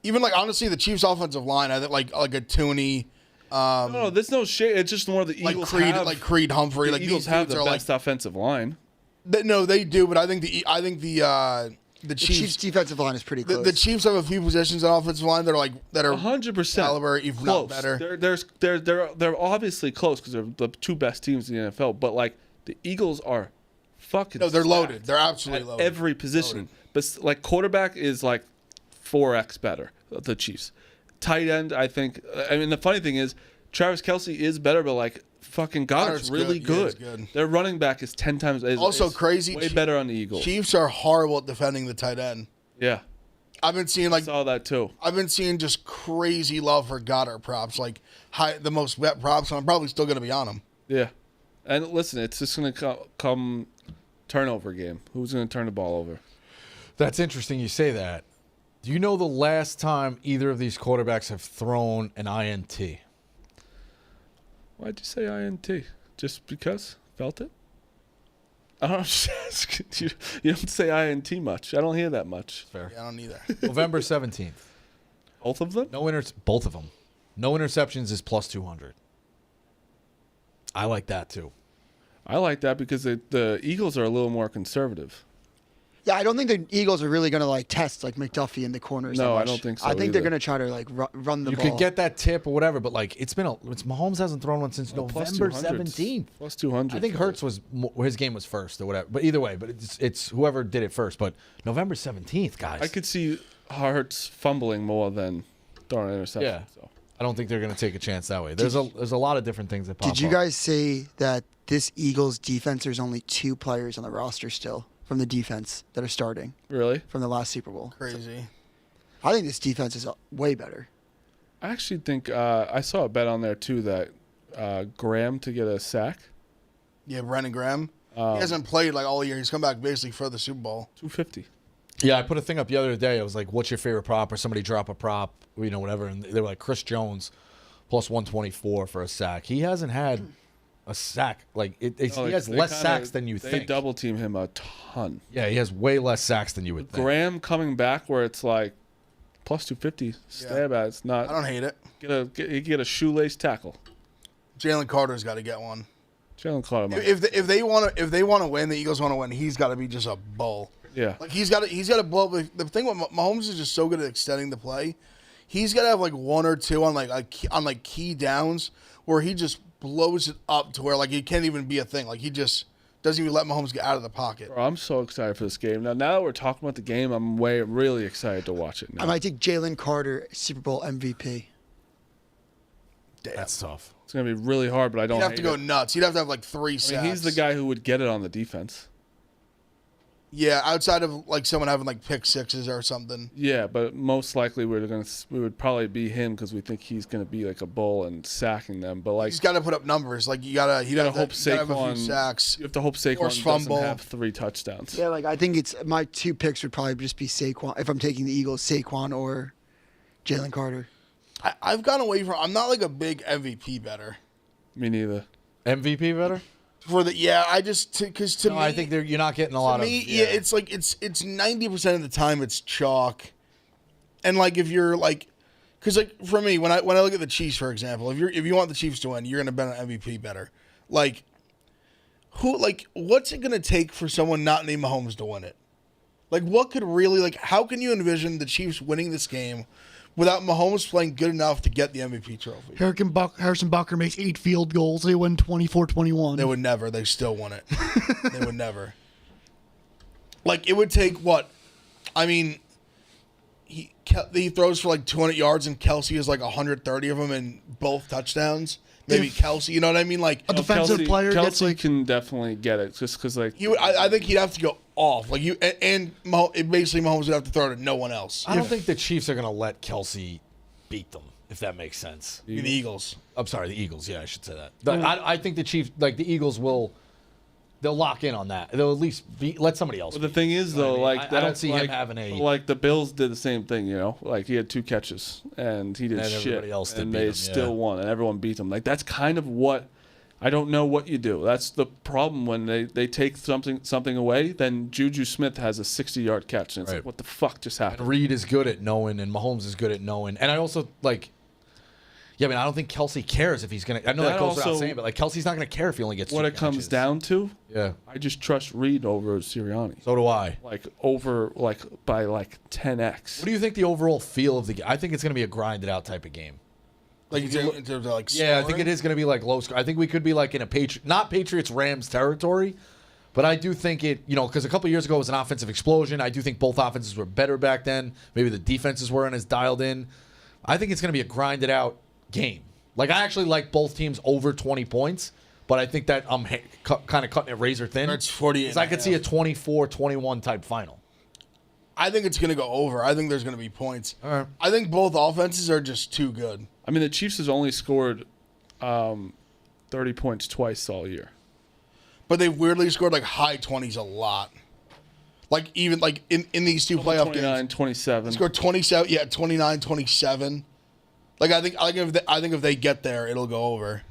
Even like honestly, the Chiefs' offensive line, I think like a Tooney, no, there's no shade. It's just more the like Eagles Creed, have. like Creed Humphrey, the like Eagles these have dudes the are best offensive line. no, they do, but I think the the Chiefs' defensive line is pretty close. the Chiefs have a few positions on offensive line that are 100% caliber, if close. not better. They're obviously close because they're the two best teams in the NFL. But like the Eagles are fucking. No, they're stacked loaded. They're absolutely at loaded. every position. But like quarterback is like 4x better. The Chiefs. Tight end, I think. I mean, the funny thing is, Travis Kelce is better, but like fucking Goddard's Goddard's really good. Yeah, he's good. good. Their running back is 10 times. Also is crazy. Way better on the Eagles. Chiefs are horrible at defending the tight end. Yeah, I've been seeing saw that too. I've been seeing just crazy love for Goddard props, like the most wet props, and I'm probably still going to be on him. Yeah, and listen, it's just going to come turnover game. Who's going to turn the ball over? That's interesting you say that. Do you know the last time either of these quarterbacks have thrown an INT? Why'd you say INT? Just because? Felt it? I don't know. You don't say INT much. I don't hear that much. Fair. Yeah, I don't either. November 17th. Both of them? Both of them. No interceptions is plus 200. I like that too. I like that because the Eagles are a little more conservative. Yeah, I don't think the Eagles are really going to like test like McDuffie in the corners. No, that I much. don't think so I think they're either. going to try to like run the You ball. could get that tip or whatever, but like it's Mahomes hasn't thrown one since Plus November 200. 17th. Plus 200. I think Hurts was his game was first or whatever. But either way, but it's whoever did it first. But November 17th, guys. I could see Hurts fumbling more than throwing an interception. Yeah. So. I don't think they're going to take a chance that way. There's a lot of different things that pop up. Did you guys say that this Eagles defense, there's only 2 players on the roster still from the defense that are starting Really? from the last Super Bowl? Crazy. I think this defense is way better. I actually think I saw a bet on there too that Graham to get a sack, Yeah, Brandon Graham. He hasn't played like all year. He's come back basically for the Super Bowl. 250. Yeah, I put a thing up the other day. I was like, "What's your favorite prop?" Or somebody drop a prop, whatever, and they were like Chris Jones plus 124 for a sack. He hasn't had a sack. Like he Oh, has they less kinda- sacks than you they think. double team him a ton. Yeah, he has way less sacks than you would think. Graham coming back where it's like plus 250 stab at. It's not. I don't hate it. You get a shoelace tackle. Jalen Carter's got to get one. Jalen Carter. might- If they want to win, the Eagles want to win. He's got to be just a bull. Yeah. Like he's got to blow up. The thing with Mahomes is just so good at extending the play. He's got to have like one or two on key downs where he just blows it up to where like it can't even be a thing. Like he just doesn't even let Mahomes get out of the pocket. Bro, I'm so excited for this game. Now that we're talking about the game, I'm really excited to watch it now. I might take Jalen Carter, Super Bowl MVP. Damn. That's tough. It's going to be really hard, but I don't He'd have to hate go it. nuts. He'd have to have like 3 sacks. I mean, he's the guy who would get it on the defense. Yeah, outside of like someone having like pick sixes or something. Yeah, but most likely we would probably be him because we think he's going to be like a bull and sacking them. But like He's got to put up numbers. Like you gotta hope have a few Saquon. sacks. You have to hope Saquon Forced doesn't fumble. have 3 touchdowns. Yeah, like I think it's my 2 picks would probably just be Saquon if I'm taking the Eagles, Saquon or Jalen Carter. I've gone away from. I'm not like a big MVP better. Me neither. MVP better? I just because to No, me I think you're not getting a lot to me, of. yeah, it's like it's 90% of the time it's chalk, and like if you're like, because like for me when I look at the Chiefs for example, if you want the Chiefs to win, you're gonna bet on MVP better. Like what's it gonna take for someone not named Mahomes to win it? Like what could really like how can you envision the Chiefs winning this game without Mahomes playing good enough to get the MVP trophy? Harrison Bucker makes 8 field goals. They win 24-21. They would never. They still won it. They would never. Like, it would take what? I mean, he throws for like 200 yards and Kelsey is like 130 of them in both touchdowns. Maybe Kelsey, you know what I mean? Like, A defensive player gets Kelsey like can definitely get it just because like I think he'd have to go off. Like basically Mahomes would have to throw to no one else. I don't think the Chiefs are going to let Kelsey beat them, if that makes sense. The Eagles. I'm sorry, the Eagles. Yeah, I should say that. I think the Chiefs, like the Eagles, they'll lock in on that. They'll at least let somebody else. Well, the beat thing is, though, what I mean? like I don't that's see like, him having a. like the Bills did the same thing, you know. Like he had 2 catches and he did And shit, everybody else did and beat they him, still yeah. won, and everyone beat them. Like that's kind of what I don't know what you do. That's the problem when they take something away. Then Juju Smith has a 60-yard catch, and it's Right. like, what the fuck just And happened? Reed is good at knowing, and Mahomes is good at knowing. And I also like. Yeah, I mean, I don't think Kelsey cares if he's gonna. I know that goes without also- saying, but like Kelsey's not gonna care if he only gets. What 2 it comes catches. down to, Yeah. I just trust Reed over Sirianni. So do I. Like over by 10x. What do you think the overall feel of the game? I think it's gonna be a grinded out type of game. Like in terms of like Yeah, I think scoring. it is going to be like low score. I think we could be like in a not Patriots Rams territory, but I do think it, because a couple years ago it was an offensive explosion. I do think both offenses were better back then. Maybe the defenses weren't as dialed in. I think it's going to be a grinded out game. Like I actually like both teams over 20 points, but I think that I'm kind of cutting it razor thin. It's 48 'Cause I could see a 24-21 type final. I think it's going to go over. I think there's going to be points. All right. I think both offenses are just too good. I mean, the Chiefs has only scored 30 points twice all year. But they've weirdly scored like high 20s a lot. Like even like in these 2 playoff 29, games. 27. Scored 27, yeah, 29, 27. Like I think if they get there, it'll go over.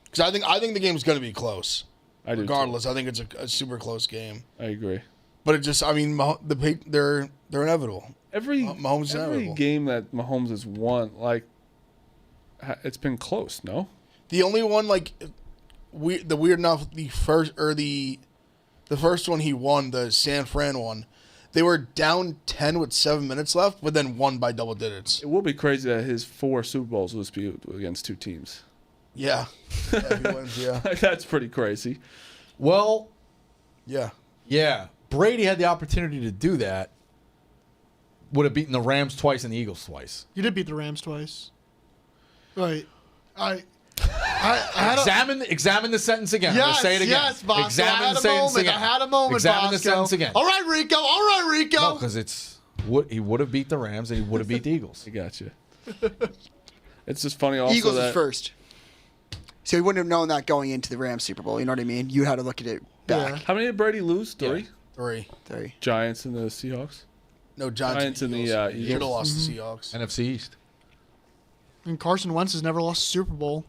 Because I think the game's going to be close. I do too. Regardless, I think it's a super close game. I agree. But it just, I mean, they're inevitable. Mahomes is every inevitable. game that Mahomes has won, like, it's been close, no? The only one like the weird enough the first one he won, the San Fran one, they were down 10 with 7 minutes left, but then won by double digits. It will be crazy that his 4 Super Bowls was against 2 teams. Yeah, yeah, he wins, yeah, That's pretty crazy. Well, yeah. yeah, Brady had the opportunity to do that. Would have beaten the Rams twice and the Eagles twice. You did beat the Rams twice. Right. I had a, Examine the sentence again. I'm gonna yes, say it again. yes, Bosco. Examine I had the a sentence moment. again. I had a moment, Examine Bosco. the sentence again. All right, Rico. All right, Rico. No, because he would have beat the Rams and he would have beat the Eagles. I got you. It's just funny also Eagles that is first. So you wouldn't have known that going into the Rams Super Bowl. You know what I mean? You had to look at it back. Yeah. How many did Brady lose? 3? 3. 3. Giants and the Seahawks? No, Giants Giants and the Eagles. Eagles. Should have lost the Seahawks. NFC East. And Carson Wentz has never lost a Super Bowl.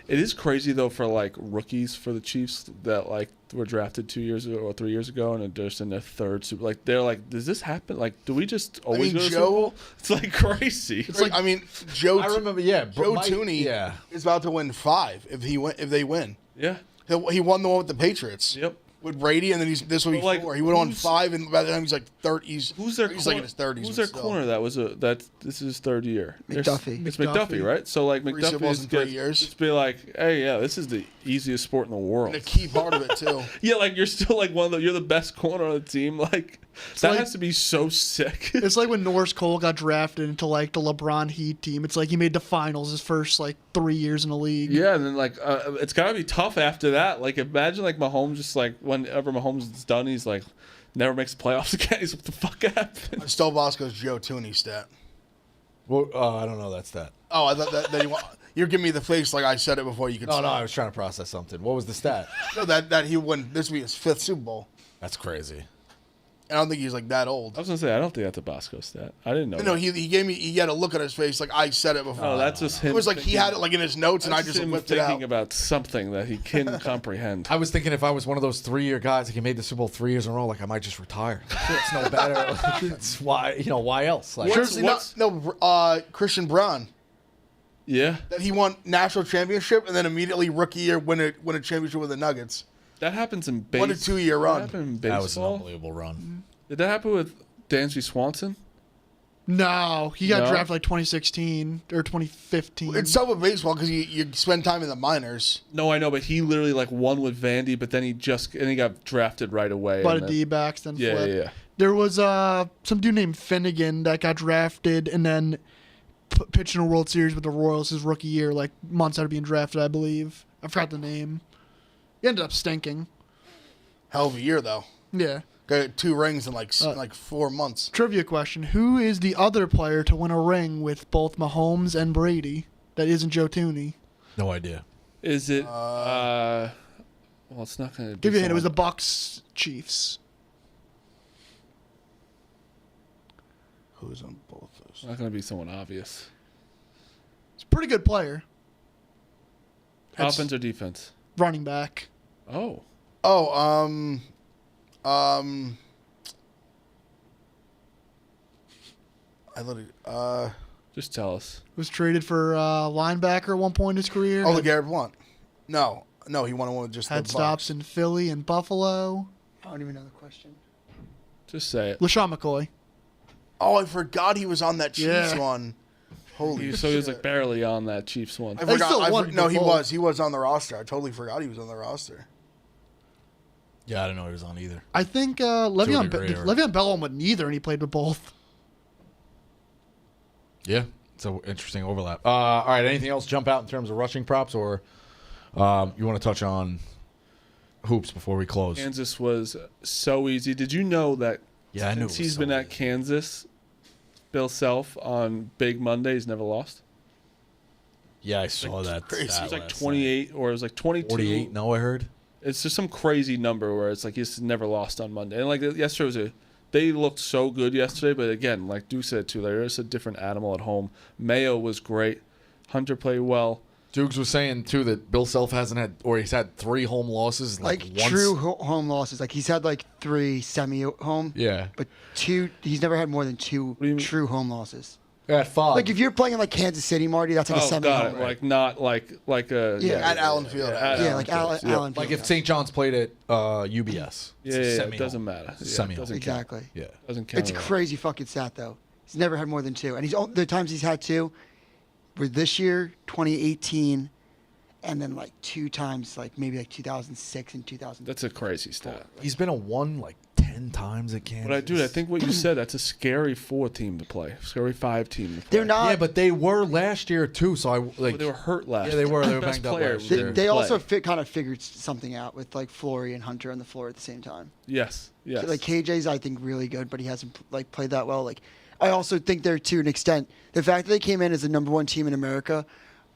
It is crazy though for like rookies for the Chiefs that like were drafted 2 years ago or 3 years ago and they're just in their third Super. Like they're like, does this happen? Like, do we just always go to Super Bowl? It's like crazy. It's like, I mean, Joe. I remember, yeah. Joe Tooney is about to win 5 if they win. Yeah. He won the one with the Patriots. Yep. With Brady, and then this will be Like, 4. He would have won 5, and by the time he's like 30, Who's their he's corner? like in his 30s. Who's their still. corner? This is his third year. McDuffie. It's McDuffie, right? So like Super McDuffie Bowls is in 3 good. years. Just be like, hey, yeah, this is the easiest sport in the world. And a key part of it too. Yeah, like you're still like you're the best corner on the team. Like that like- has to be so sick. It's like when Norris Cole got drafted into like the LeBron Heat team. It's like he made the finals his first like 3 years in the league. Yeah, and then like it's gotta be tough after that. Like imagine like Mahomes just like whenever Mahomes is done, he's like never makes the playoffs again. He's what the fuck happened? Still Bosco's Joe Tooney stat. Well, I don't know that stat. Oh, I thought that you're giving me the face like I said it before you could. No, say no, it. I was trying to process something. What was the stat? No, that he won. This will be his 5th Super Bowl. That's crazy. I don't think he's like that old. I was gonna say I don't think that's a Bosco stat. I didn't know. No, that. he had a look on his face like I said it before. Oh, that's just him. It was like he had it like in his notes, and I That's just him whipped it thinking out. about something that he can comprehend. I was thinking if I was one of those 3-year guys, like he made the Super Bowl 3 years in a row, like I might just retire. It's no better. It's why, why else? Like, Christian Brown. Yeah, That he won national championship and then immediately rookie year win a championship with the Nuggets. that happens in baseball. 1 to 2 year run. That happened in that was an baseball. unbelievable run. Did that happen with Dansby Swanson? No, he got No? drafted like 2016 or 2015. It's tough with baseball because you spend time in the minors. No, I know, but he literally like won with Vandy, but then he got drafted right away. But and a then- D-backs then Yeah, flipped. yeah. There was some dude named Finnegan that got drafted and then pitched in a World Series with the Royals his rookie year, like months out of being drafted, I believe. I forgot the name. He ended up stinking. Hell of a year though. Yeah. Got 2 rings in like 4 months. Trivia question: who is the other player to win a ring with both Mahomes and Brady that isn't Joe Tooney? No idea. Is it? Well, it's not going to Give you a hint. It was the Bucks Chiefs. Who's on both those? not going to be someone obvious. He's a pretty good player. Offense or defense? Running back. Oh, I literally just tell us. Was traded for linebacker at one point in his career. the Garrett Blunt. No, he won one with just Had the stops in Philly and Buffalo. I don't even know the question. Just say it. LaShawn McCoy. Oh, I forgot he was on that Chiefs Yeah. one. Holy So he was shit. like barely on that Chiefs one. I They forgot. still won No, he both. was. He was on the roster. I totally forgot he was on the roster. Yeah, I didn't know he was on either. I think Le'Veon, degree, or- Le'Veon Bell went with neither, and he played with both. Yeah, it's an interesting overlap. All right, anything else jump out in terms of rushing props, or you want to touch on hoops before we close? Kansas was so easy. Did you know that Yeah, I knew it since was he's so been at easy. Kansas, Bill Self on Big Mondays never lost? Yeah, I saw that. crazy. stat It was like last 28 or it was like 22. night. 48. No, I heard. It's just some crazy number where it's like he's never lost on Monday. And like yesterday was they looked so good yesterday, but again, like Duke said too, there's a different animal at home. Mayo was great. Hunter played well. Dukes was saying too that Bill Self hasn't had, or he's had 3 home losses, Like once. true home losses. Like he's had like 3 semi-home. Yeah, But 2. He's never had more than 2 do you mean? true home losses. at 5. Like if you're playing in like Kansas City, Marty, that's like a Oh, semi got home. it. Like not like a Yeah. At Allen Field. at Yeah, like Field. Allen. like Field. if St. John's played at UBS. Yeah, it's a it semi-home. doesn't matter. It's a Yeah, semi-home. it doesn't Exactly. Yeah. Doesn't count. It's a at all. crazy fucking stat though. He's never had more than 2, and the times he's had 2 were this year, 2018, and then like 2 times, like maybe like 2006 and 2000. That's a crazy stat. He's been a 1 like 10 times at Kansas. But I think what you said, that's a scary 4 team to play. Scary 5 team to play. They're not. Yeah, but they were last year too. So I like. But they were hurt last. Yeah, they were. They were Best banged up player last They, year. they also play. kind of figured something out with like Flory and Hunter on the floor at the same time. Yes. Like KJ's, I think, really good, but he hasn't like played that well. Like, I also think they're to an extent the fact that they came in as the number 1 team in America.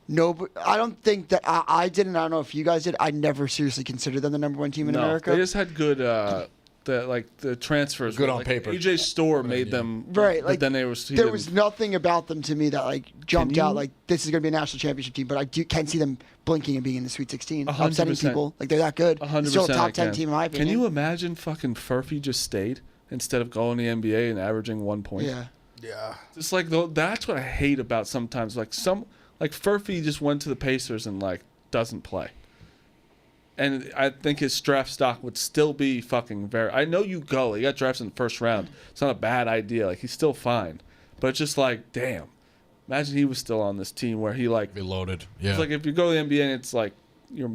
No, I don't think that I didn't. I don't know if you guys did. I never seriously considered them the number 1 team in no, America. they just had good the transfers. Good were, on like, paper. AJ Store made them Right, But like, then there was nothing about them to me that like jumped you- out like this is going to be a national championship team. But I can't see them blinking and being in the Sweet 16, 100%. upsetting people. Like they're that good. 100%. Still a top I 10 can. team in my opinion. Can you imagine fucking Furphy just stayed instead of going to the NBA and averaging 1 point? Yeah. Yeah. It's like that's what I hate about sometimes. Like Furphy just went to the Pacers and like doesn't play. And I think his draft stock would still be fucking very. I know you go. He got drafted in the first round. It's not a bad idea. Like he's still fine, but it's just like, damn. Imagine he was still on this team where he like. Be loaded. Yeah. It's like if you go to the NBA and it's like you're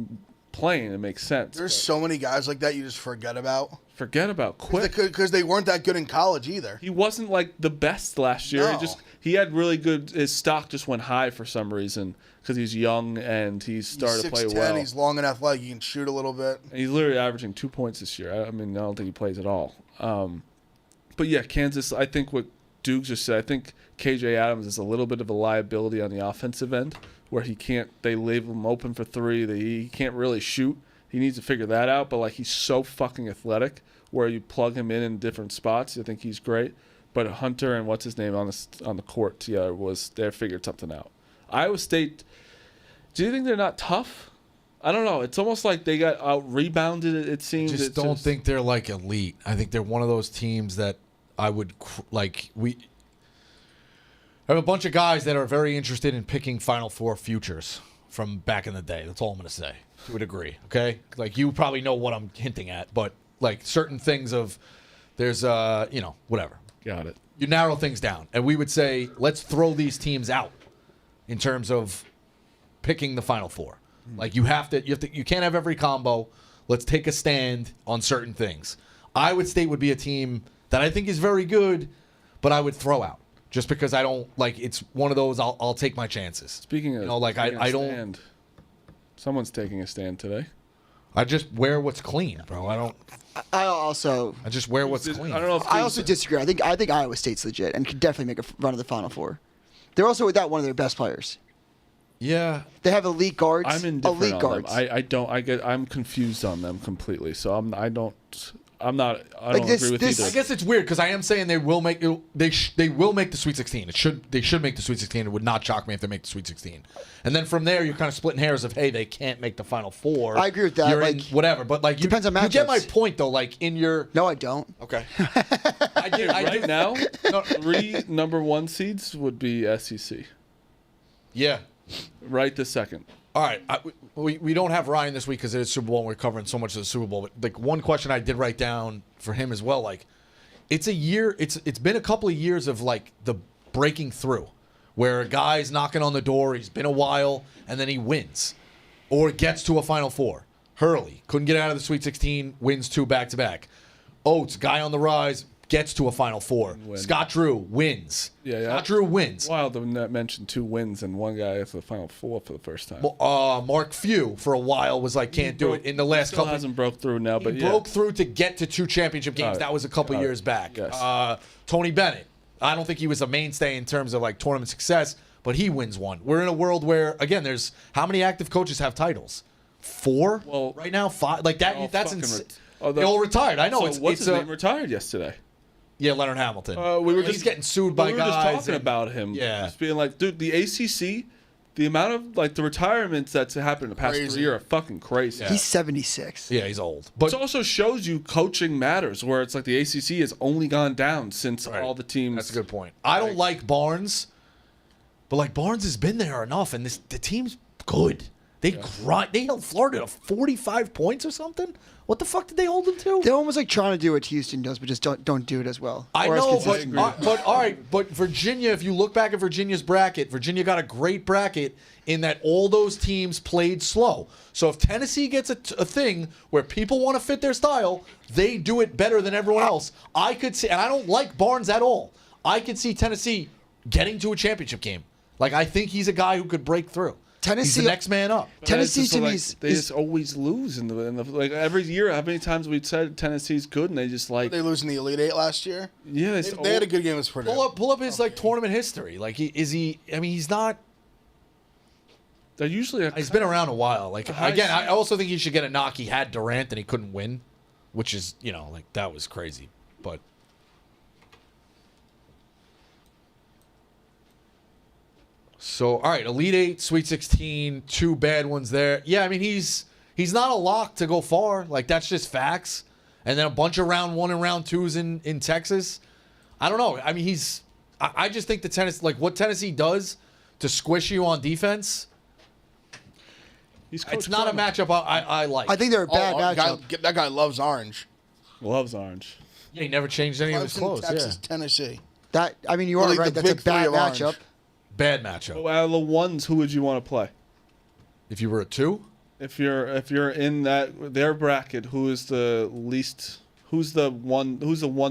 playing, it makes sense. There's but so many guys like that you just forget about. forget about quick. Because they weren't that good in college either. He wasn't like the best last year. No. He had really good. His stock just went high for some reason because he's young and he started to play 6'10", well. he's long and athletic. He can shoot a little bit. And he's literally averaging 2 points this year. I mean, I don't think he plays at all. But yeah, Kansas. I think what Duke just said. I think KJ Adams is a little bit of a liability on the offensive end, where he can't. They leave him open for three. He can't really shoot. He needs to figure that out. But like, he's so fucking athletic, where you plug him in different spots. I think he's great. But Hunter and what's his name on the court together they figured something out. Iowa State. Do you think they're not tough? I don't know. It's almost like they got out rebounded. It seems. I just don't think they're like elite. I think they're one of those teams that I would like. We have a bunch of guys that are very interested in picking Final Four futures from back in the day. That's all I'm going to say to a degree. Okay, like you probably know what I'm hinting at, but like certain things of there's whatever. Got it. You narrow things down, and we would say let's throw these teams out in terms of picking the Final Four. Like you can't have every combo. Let's take a stand on certain things. Iowa State would be a team that I think is very good, but I would throw out just because I don't like. It's one of those I'll take my chances. Speaking of, I don't. Stand, someone's taking a stand today. I just wear what's clean, bro. I just wear what's clean. I don't know. If I also disagree. I think Iowa State's legit and could definitely make a run of the Final Four. They're also without one of their best players. Yeah, they have elite guards. I'm indifferent elite on guards. them. I'm confused on them completely. So I don't Like agree with either. I guess it's weird because I am saying they will make they will make the Sweet 16. They should make the Sweet 16. It would not shock me if they make the Sweet 16. And then from there, you're kind of splitting hairs of hey, they can't make the Final Four. I agree with that. You're like in whatever, but like depends on you get my matchups. point though. Like in your No, I don't. okay, I do. Right now, 3 number 1 seeds would be SEC. Yeah. Right this second. All right, we don't have Ryan this week because it is Super Bowl and we're covering so much of the Super Bowl. But like one question I did write down for him as well, like it's a year. It's been a couple of years of like the breaking through, where a guy's knocking on the door. He's been a while and then he wins, or gets to a Final Four. Hurley couldn't get out of the Sweet 16, wins 2 back-to-back. Oates, guy on the rise, gets to a Final Four. Scott Drew wins. Yeah. Scott Drew wins. Wild to mention 2 wins and one guy for the Final Four for the first time. Mark Few for a while was like can't do it in the last Still couple. hasn't broke through now, but He yeah. broke through to get to 2 championship games. That was a couple years back. Yes. Tony Bennett. I don't think he was a mainstay in terms of like tournament success, but he wins one. We're in a world where again, there's how many active coaches have titles? 4 right now. 5 like that. Oh, that's fucking insane. They all retired. I know. So it's what's it's his name retired yesterday? Yeah, Leonard Hamilton. He's getting sued We by were guys. just talking about him. Yeah. Just being like, dude, the ACC, the amount of like the retirements that's happened in the past 3 years are fucking crazy. Yeah. He's 76. Yeah, he's old. But It also shows you coaching matters, where it's like the ACC has only gone down since all the teams. that's a good point. I don't like Barnes, but like Barnes has been there enough, and the team's good. They grind. They held Florida to 45 points or something. What the fuck did they hold them to? They're almost like trying to do what Houston does, but just don't do it as well. I Or as know, consistently. but all right. But Virginia, if you look back at Virginia's bracket, Virginia got a great bracket in that all those teams played slow. So if Tennessee gets a thing where people want to fit their style, they do it better than everyone else. I could see, and I don't like Barnes at all. I could see Tennessee getting to a championship game. Like I think he's a guy who could break through. Tennessee, he's the next man up. But Tennessee it's just to me like, is they just always lose in the like every year. How many times we've said Tennessee's good and they just like They lose in the Elite 8 last year. yeah They had a good game against Purdue. Pull up his like tournament history. Like I mean he's not. They're usually He's been around a while. Like high again, I seed. also think he should get a knock. He had Durant and he couldn't win. which is, like that was crazy. But so, all right, Elite Eight, Sweet 16, 2 bad ones there. Yeah, I mean, he's not a lock to go far. Like, that's just facts. And then a bunch of round 1 and round 2s in Texas. I don't know. I mean, I just think the Tennessee, like what Tennessee does to squish you on defense, it's not a matchup I like. I think they're a bad matchup. That guy loves orange. Loves orange. Yeah, he never changed any of his clothes. Texas, Yeah. Tennessee. You are Like right. the That's a big three bad of orange. matchup. Bad matchup. So out of the ones, who would you want to play? If you were a 2? If you're in their bracket, who is the least? Who's the one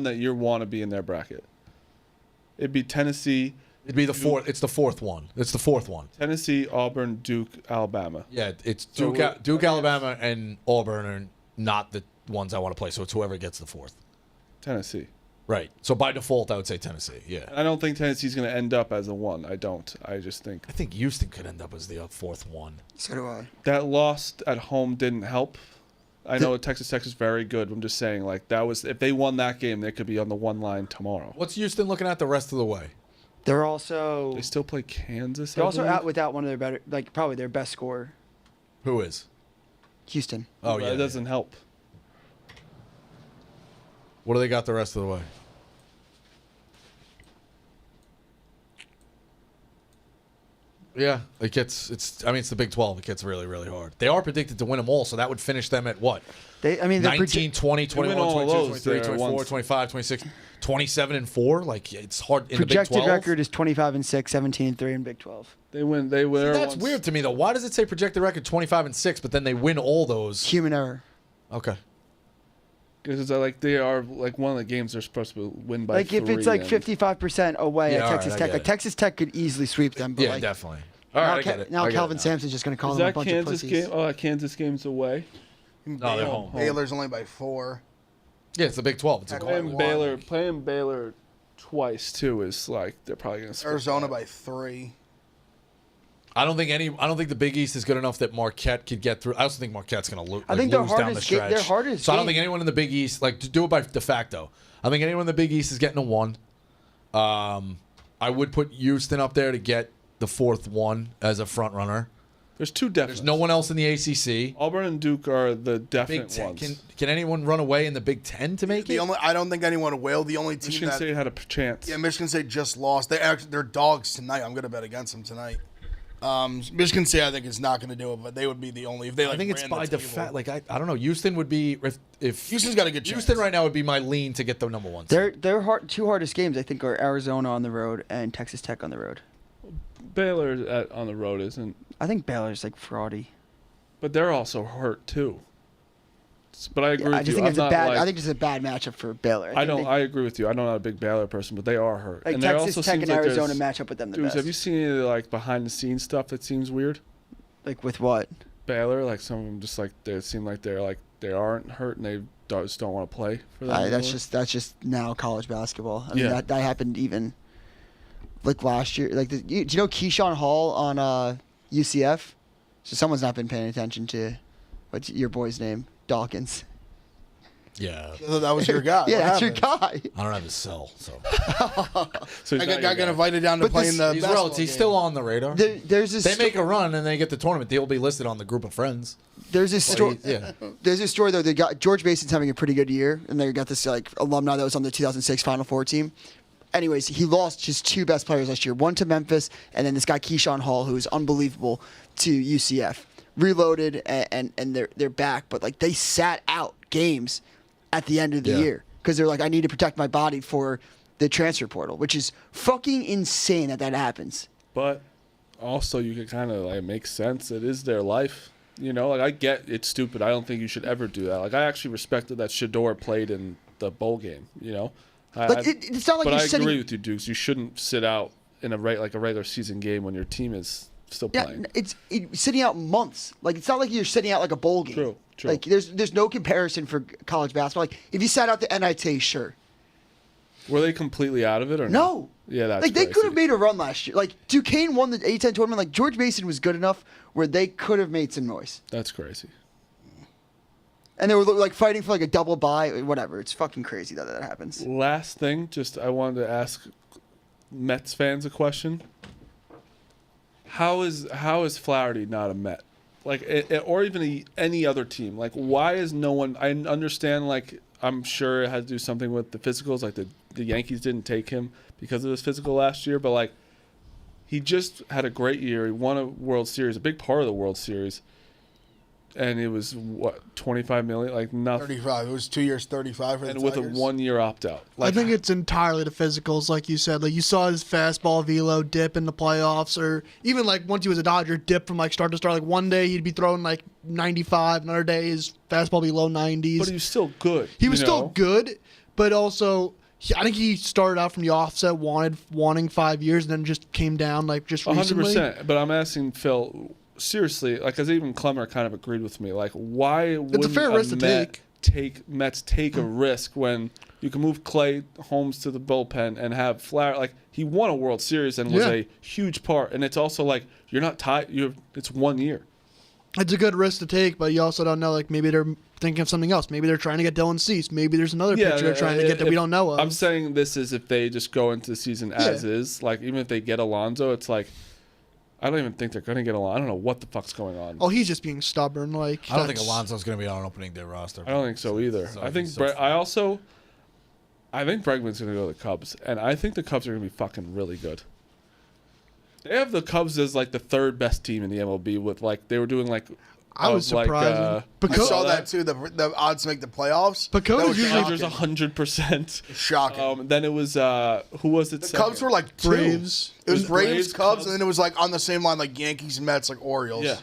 that you want to be in their bracket? It'd be Tennessee. It'd be the fourth. It's the fourth one. It's the fourth one. Tennessee, Auburn, Duke, Alabama. Yeah, it's So Duke, Alabama, and Auburn are not the ones I want to play. So it's whoever gets the 4th. Tennessee. Right. So by default, I would say Tennessee. Yeah. I don't think Tennessee's going to end up as a 1. I don't. I just think I think Houston could end up as the 4th one. So do I. that loss at home didn't help. I know Texas Tech is very good. I'm just saying, like, that was if they won that game, they could be on the 1 line tomorrow. What's Houston looking at the rest of the way? They're also They still play Kansas. they're I also believe? out without one of their better, like probably their best scorer, Who is? Houston. Oh But yeah. it doesn't help. What do they got the rest of the way? Yeah, it's the Big 12. It gets really, really hard. They are predicted to win them all, so that would finish them at what? They're 19, 20, 21, all 22, those 23, there 24, once. 25, 26, 27 and 4. Like it's hard in projected the Big 12. record is 25-6, 17-3 in Big 12. They win. They win. That's weird to me though. Why does it say projected record 25 and 6, but then they win all those? Human error. Okay. Because like they are like one of the games they're supposed to win by. Like if it's like 55% away Yeah, at all right, Texas I Tech, get like it. Texas Tech could easily sweep them. But Yeah, like, definitely. All right, now, I get it. now I get Calvin it Sampson's just going to call Is them a that bunch of Kansas pussies. game? Oh, that Kansas game's away. No, they're home. Baylor's only by 4. Yeah, it's the Big 12. It's a Heck, goal. Playing Baylor twice too is like they're probably going to Arizona by 3. I don't think the Big East is good enough that Marquette could get through. I also think Marquette's going to lose. I think their lose down the hardest ga- stretch. their hardest So I don't game- think anyone in the Big East, like to do it by de facto. I think anyone in the Big East is getting a 1. I would put Houston up there to get the 4th one as a front runner. There's 2 definite. There's no one else in the ACC. Auburn and Duke are the Big definite 10. ones. Can anyone run away in the Big 10 to make it? I don't think anyone will. The only team Michigan that State had a chance. Michigan State just lost. They're dogs tonight. I'm gonna bet against them tonight. Michigan State I think is not gonna do it, but they would be the only if they. Like, I think it's ran by the default. table. Like I don't know. Houston would be if Houston's got a good chance. Houston right now would be my lean to get the number 1. Their two hardest games, I think, are Arizona on the road and Texas Tech on the road. Baylor on the road isn't, I think Baylor's like fraudy. but they're also hurt too. But I agree I with just you. think it's I'm a not bad. like, I think it's a bad matchup for Baylor. I think don't. I agree with you. I'm not a big Baylor person, but they are hurt. like and there Texas also Tech seems and like Arizona there's- match up with them the Dudes, best. have you seen any like behind the scenes stuff that seems weird? Like with what? Baylor, like some of them just like they seem like they aren't hurt and they just don't want to play for them. That's just now college basketball. I mean Yeah. that happened even like last year. Like do you know Keyshawn Hall on UCF? So someone's not been paying attention to what's your boy's name? Dawkins. Yeah, That was your guy. Yeah, What that's your happened? guy. I don't have his cell, so So he's I not got your guy. invited down to But play this- in the he's basketball he's game. still on the radar. There's this. They make a run and they get the tournament. They'll be listed on the group of friends. There's this story. Yeah. There's this story though. They got George Mason's having a pretty good year, and they got this like alumni that was on the 2006 Final Four team. Anyways, he lost his 2 best players last year. One to Memphis, and then this guy Keyshawn Hall, who is unbelievable, to UCF. Reloaded and they're back, but like they sat out games at the end of the Yeah. year because they're like, I need to protect my body for the transfer portal, which is fucking insane that happens. But also, you can kind of like make sense. It is their life, you know. Like I get it's stupid. I don't think you should ever do that. Like I actually respected that Shador played in the bowl game. You know, Like it's not like but you're I sitting. agree with you, Dukes. You shouldn't sit out in a regular season game when your team is still Yeah, playing. it's sitting out months. Like it's not like you're sitting out like a bowl game. True. Like there's no comparison for college basketball. Like if you sat out the NIT, sure. Were they completely out of it or No. Yeah, that's like they crazy. could have made a run last year. Like Duquesne won the A10 tournament. Like George Mason was good enough where they could have made some noise. That's crazy. And they were like fighting for like a double bye, whatever. It's fucking crazy that happens. Last thing, I wanted to ask Mets fans a question. How is Flaherty not a Met? Like, or even any other team? Like, why is no one? I understand. Like, I'm sure it had to do something with the physicals. Like the Yankees didn't take him because of his physical last year, but like, he just had a great year. He won a World Series, a big part of the World Series. And it was, what, $25 million? Like, nothing. 35. It was 2 years, 35 for the And with a Tigers. 1 year opt out. I think it's entirely the physicals, like you said. Like you saw his fastball velo dip in the playoffs, or even like once he was a Dodger, dip from like start to start. Like one day he'd be throwing like 95, another day his fastball be low 90s. But he was still good. He was still good, but also I think he started out from the offset wanting 5 years, and then just came down like just recently. 100%. But I'm asking Phil, seriously, like, because even Clemmer kind of agreed with me. Like, why wouldn't a fair risk to Mets take a risk when you can move Clay Holmes to the bullpen and have Flaherty? Like, he won a World Series and was a huge part. And it's also like, you're not tied. It's 1 year. It's a good risk to take, but you also don't know. Like maybe they're thinking of something else. Maybe they're trying to get Dylan Cease. Maybe there's another pitcher they're trying to get that we don't know of. I'm saying this is if they just go into the season as is. Like, even if they get Alonso, it's like, I don't even think they're going to get Alonso. I don't know what the fuck's going on. Oh, he's just being stubborn. Like I don't think Alonso's going to be on an opening day roster. I don't think so either. So I think he's so I think Bregman's going to go to the Cubs, and I think the Cubs are going to be fucking really good. They have the Cubs as like the third best team in the MLB with like they were doing like I was surprised. I saw that too. The odds to make the playoffs. Pacoda's usually Rangers 100%. Shocking. Then it was who was it? The Cubs were like two. Braves. It was Braves, Braves, Cubs, Cubs. and then it was like on the same line like Yankees, Mets, like Orioles. Yeah.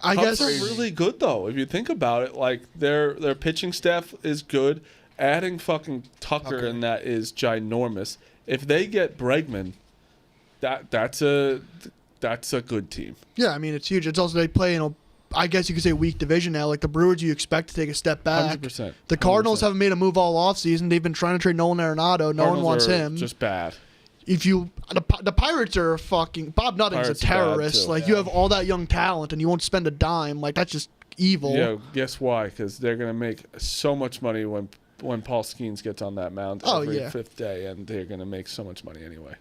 I Cubs guess are really good though. If you think about it, like their pitching staff is good. Adding fucking Tucker in that is ginormous. If they get Bregman, that's a good team. Yeah, I mean it's huge. It's also they play in a, I guess you could say, weak division now. Like the Brewers, you expect to take a step back. 100%. The Cardinals 100%. haven't made a move all offseason. They've been trying to trade Nolan Arenado. No one wants him. Just bad. If you the Pirates are fucking Bob Nutting's Pirates a are bad, terrorist. too. Like you have all that young talent and you won't spend a dime. Like that's just evil. Yeah, guess why? Because they're gonna make so much money when Paul Skeens gets on that mound every fifth day, and they're gonna make so much money anyway.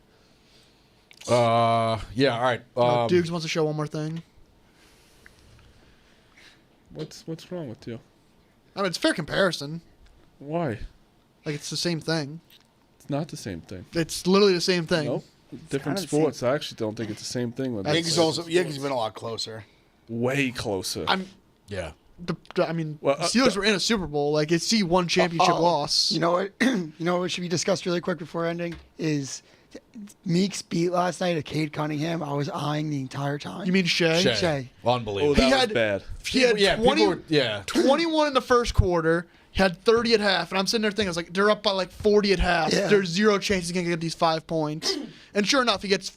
Yeah, all right. Dukes wants to show one more thing. What's wrong with you? I mean, it's a fair comparison. Why? Like it's the same thing. It's not the same thing. It's literally the same thing. Nope. Different kinda the same. sports. I actually don't think it's the same thing. With Yankees have been a lot closer. way closer. Yeah. I mean, Well, Steelers were in a Super Bowl. Like it's one championship loss. You know what? You know what should be discussed really quick before ending is Meek's beat last night of Cade Cunningham. I was eyeing the entire time. You mean Shea? Shea. Unbelievable. Oh, that He was had- bad. He had Yeah, 20, people were- yeah. 21 in the first quarter. He had 30 at half. And I'm sitting there thinking, I was like, they're up by like 40 at half. Yeah. There's zero chance he's going to get these 5 points. And sure enough, he gets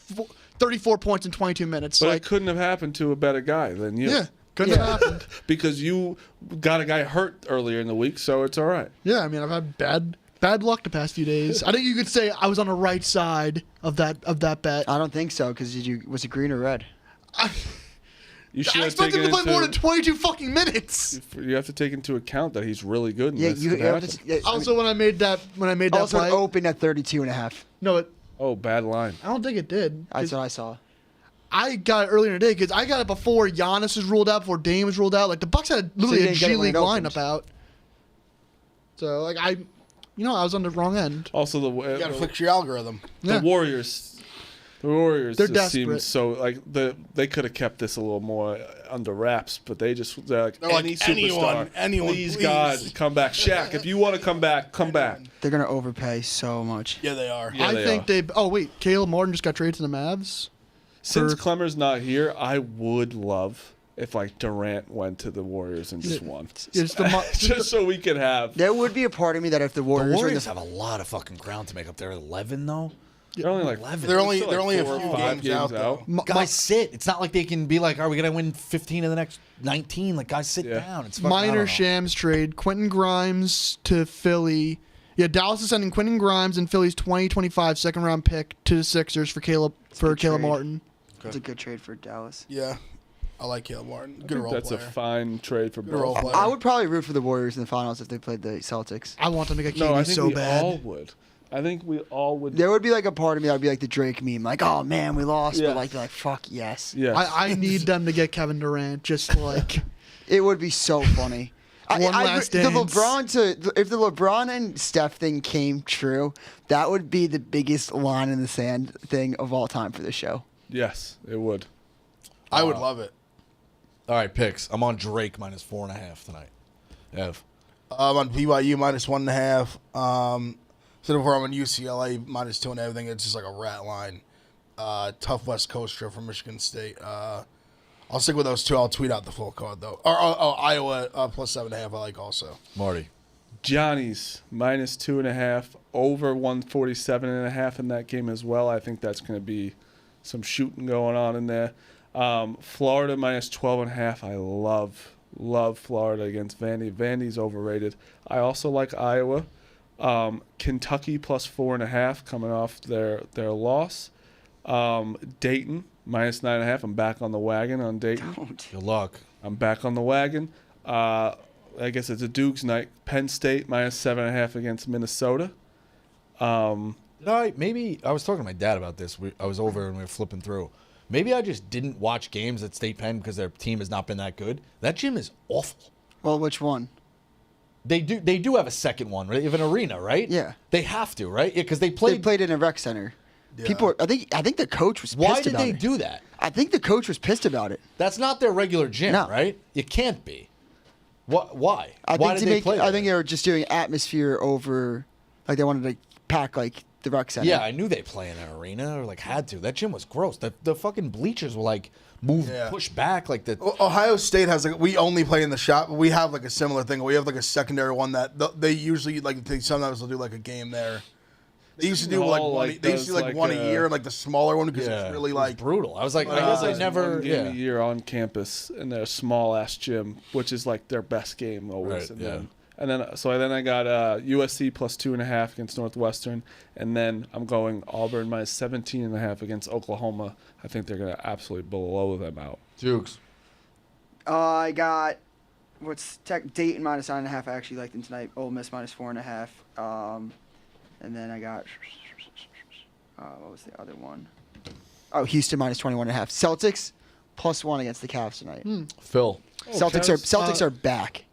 34 points in 22 minutes. But like, it couldn't have happened to a better guy than you. yeah, couldn't have happened. Because you got a guy hurt earlier in the week, so it's all right. Yeah, I mean, I've had bad luck the past few days. I think you could say I was on the right side of that bet. I don't think so because was it green or red? You should I have expected taken him to play more than into, 22 fucking minutes. you have to take into account that he's really good. And Yeah, this you could have happen. to. Also, when I made that Also, play, it opened at 32.5. no, Oh, bad line. I don't think it did. That's what I saw. I got it earlier in the day because I got it before Giannis was ruled out, before Dame was ruled out. Like the Bucks had literally you a didn't get G it when League it opened. lineup out. So like I was on the wrong end. Also, You got to fix your algorithm. the Yeah. Warriors. The Warriors They're just seem desperate. so like they could have kept this a little more under wraps, but they're like They're like, any superstar. anyone, please, please. God, come back. Shaq, if you want to come back, come back. They're gonna overpay so much. Yeah, they are. Yeah, I they think are. they. Oh wait, Caleb Martin just got traded to the Mavs. Since For- Clemmer's not here, I would love if like Durant went to the Warriors and just won. It's the Just so we could have. There would be a part of me that if the The Warriors, Warriors were in have a lot of fucking ground to make up. They're 11 though. They're only like 11. They're only still, like, a 4 or few 5 games out though. Guys sit. It's not like they can be like, "Are we gonna win 15 of the next 19?" Like, guys, sit Yeah. down. It's fucking, I don't minor know. shams trade. Quentin Grimes to Philly. Yeah, Dallas is sending Quentin Grimes and Philly's 2025 second round pick to the Sixers for Caleb trade. Martin. It's a good trade for Dallas. Yeah. I like Caleb Martin. I Good think role that's player. a fine trade for Good role both. player. I would probably root for the Warriors in the finals if they played the Celtics. I want them to get KD No, I think so we bad. all would. I think we all would. There would be like a part of me that would be like the Drake meme, like, oh man, we lost, Yeah. but like, they're like, fuck yes. Yes. I need them to get Kevin Durant. Just like It would be so funny. One last the dance. if the LeBron and Steph thing came true, that would be the biggest line in the sand thing of all time for the show. Yes, it would. I would love it. All right, picks. I'm on Drake minus 4.5 tonight. Ev. I'm on BYU minus 1.5. So before I'm on UCLA minus 2.5. I think it's just like a rat line. Tough West Coast trip from Michigan State. I'll stick with those two. I'll tweet out the full card though. Iowa plus 7.5. I like also. Marty. Johnny's minus 2.5, over 147.5 in that game as well. I think that's going to be some shooting going on in there. Florida minus 12.5. I love Florida against Vandy. Vandy's overrated. I also like Iowa. Kentucky plus 4.5 coming off their loss. Dayton minus 9.5. I'm back on the wagon on Dayton. Good luck. I'm back on the wagon. I guess it's a Dukes night. Penn State minus 7.5 against Minnesota. Maybe I was talking to my dad about this. I was over and we were flipping through. Maybe I just didn't watch games at State Penn because their team has not been that good. That gym is awful. Well, which one? They do have a second one, right? They have an arena, right? Yeah. They have to, right? Yeah, because they They played. played in a rec center. Yeah. People, I think the coach was pissed Why did about they it. do that? I think the coach was pissed about it. That's not their regular gym, No. right? It can't be. What? Why? I Why think did to they make. play? I that? think they were just doing atmosphere over, like they wanted to pack like the rec center. Yeah, I knew they play in an arena or like had to. That gym was gross. The fucking bleachers were like moved, Yeah. pushed back like the. Ohio State has like we only play in the shop. But we have like a similar thing. We have like a secondary one that they usually like. They sometimes will do like a game there. They used to do like Hall, one. like, They used to do does, like like, one a year, like the smaller one because Yeah, it's really it was like brutal. I was like, I But, guess I uh, never. One game Yeah. a year on campus in their small ass gym, which is like their best game always. Right, And then I got USC plus 2.5 against Northwestern, and then I'm going Auburn minus 17.5 against Oklahoma. I think they're gonna absolutely blow them out. Dukes. I got Dayton minus 9.5. I actually liked them tonight. Ole Miss minus 4.5. And then I got what was the other one? Oh, Houston minus 21.5. Celtics plus 1 against the Cavs tonight. Phil. Celtics are back.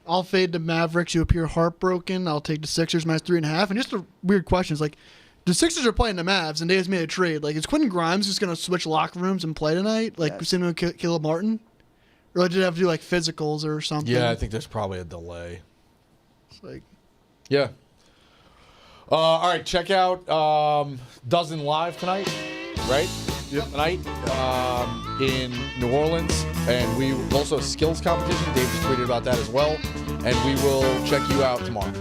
I'll fade the Mavericks. You appear heartbroken. I'll take the Sixers minus 3.5. And just a weird question is like, the Sixers are playing the Mavs, and they just made a trade. Like, is Quentin Grimes just gonna switch locker rooms and play tonight? Like, Yes. same with Caleb Martin, or did they have to do like physicals or something? Yeah, I think there's probably a delay. It's like, Yeah. All right, check out Dozen Live tonight, right? Yep. Tonight in New Orleans. And we also skills competition. Dave just tweeted about that as well. And we will check you out tomorrow.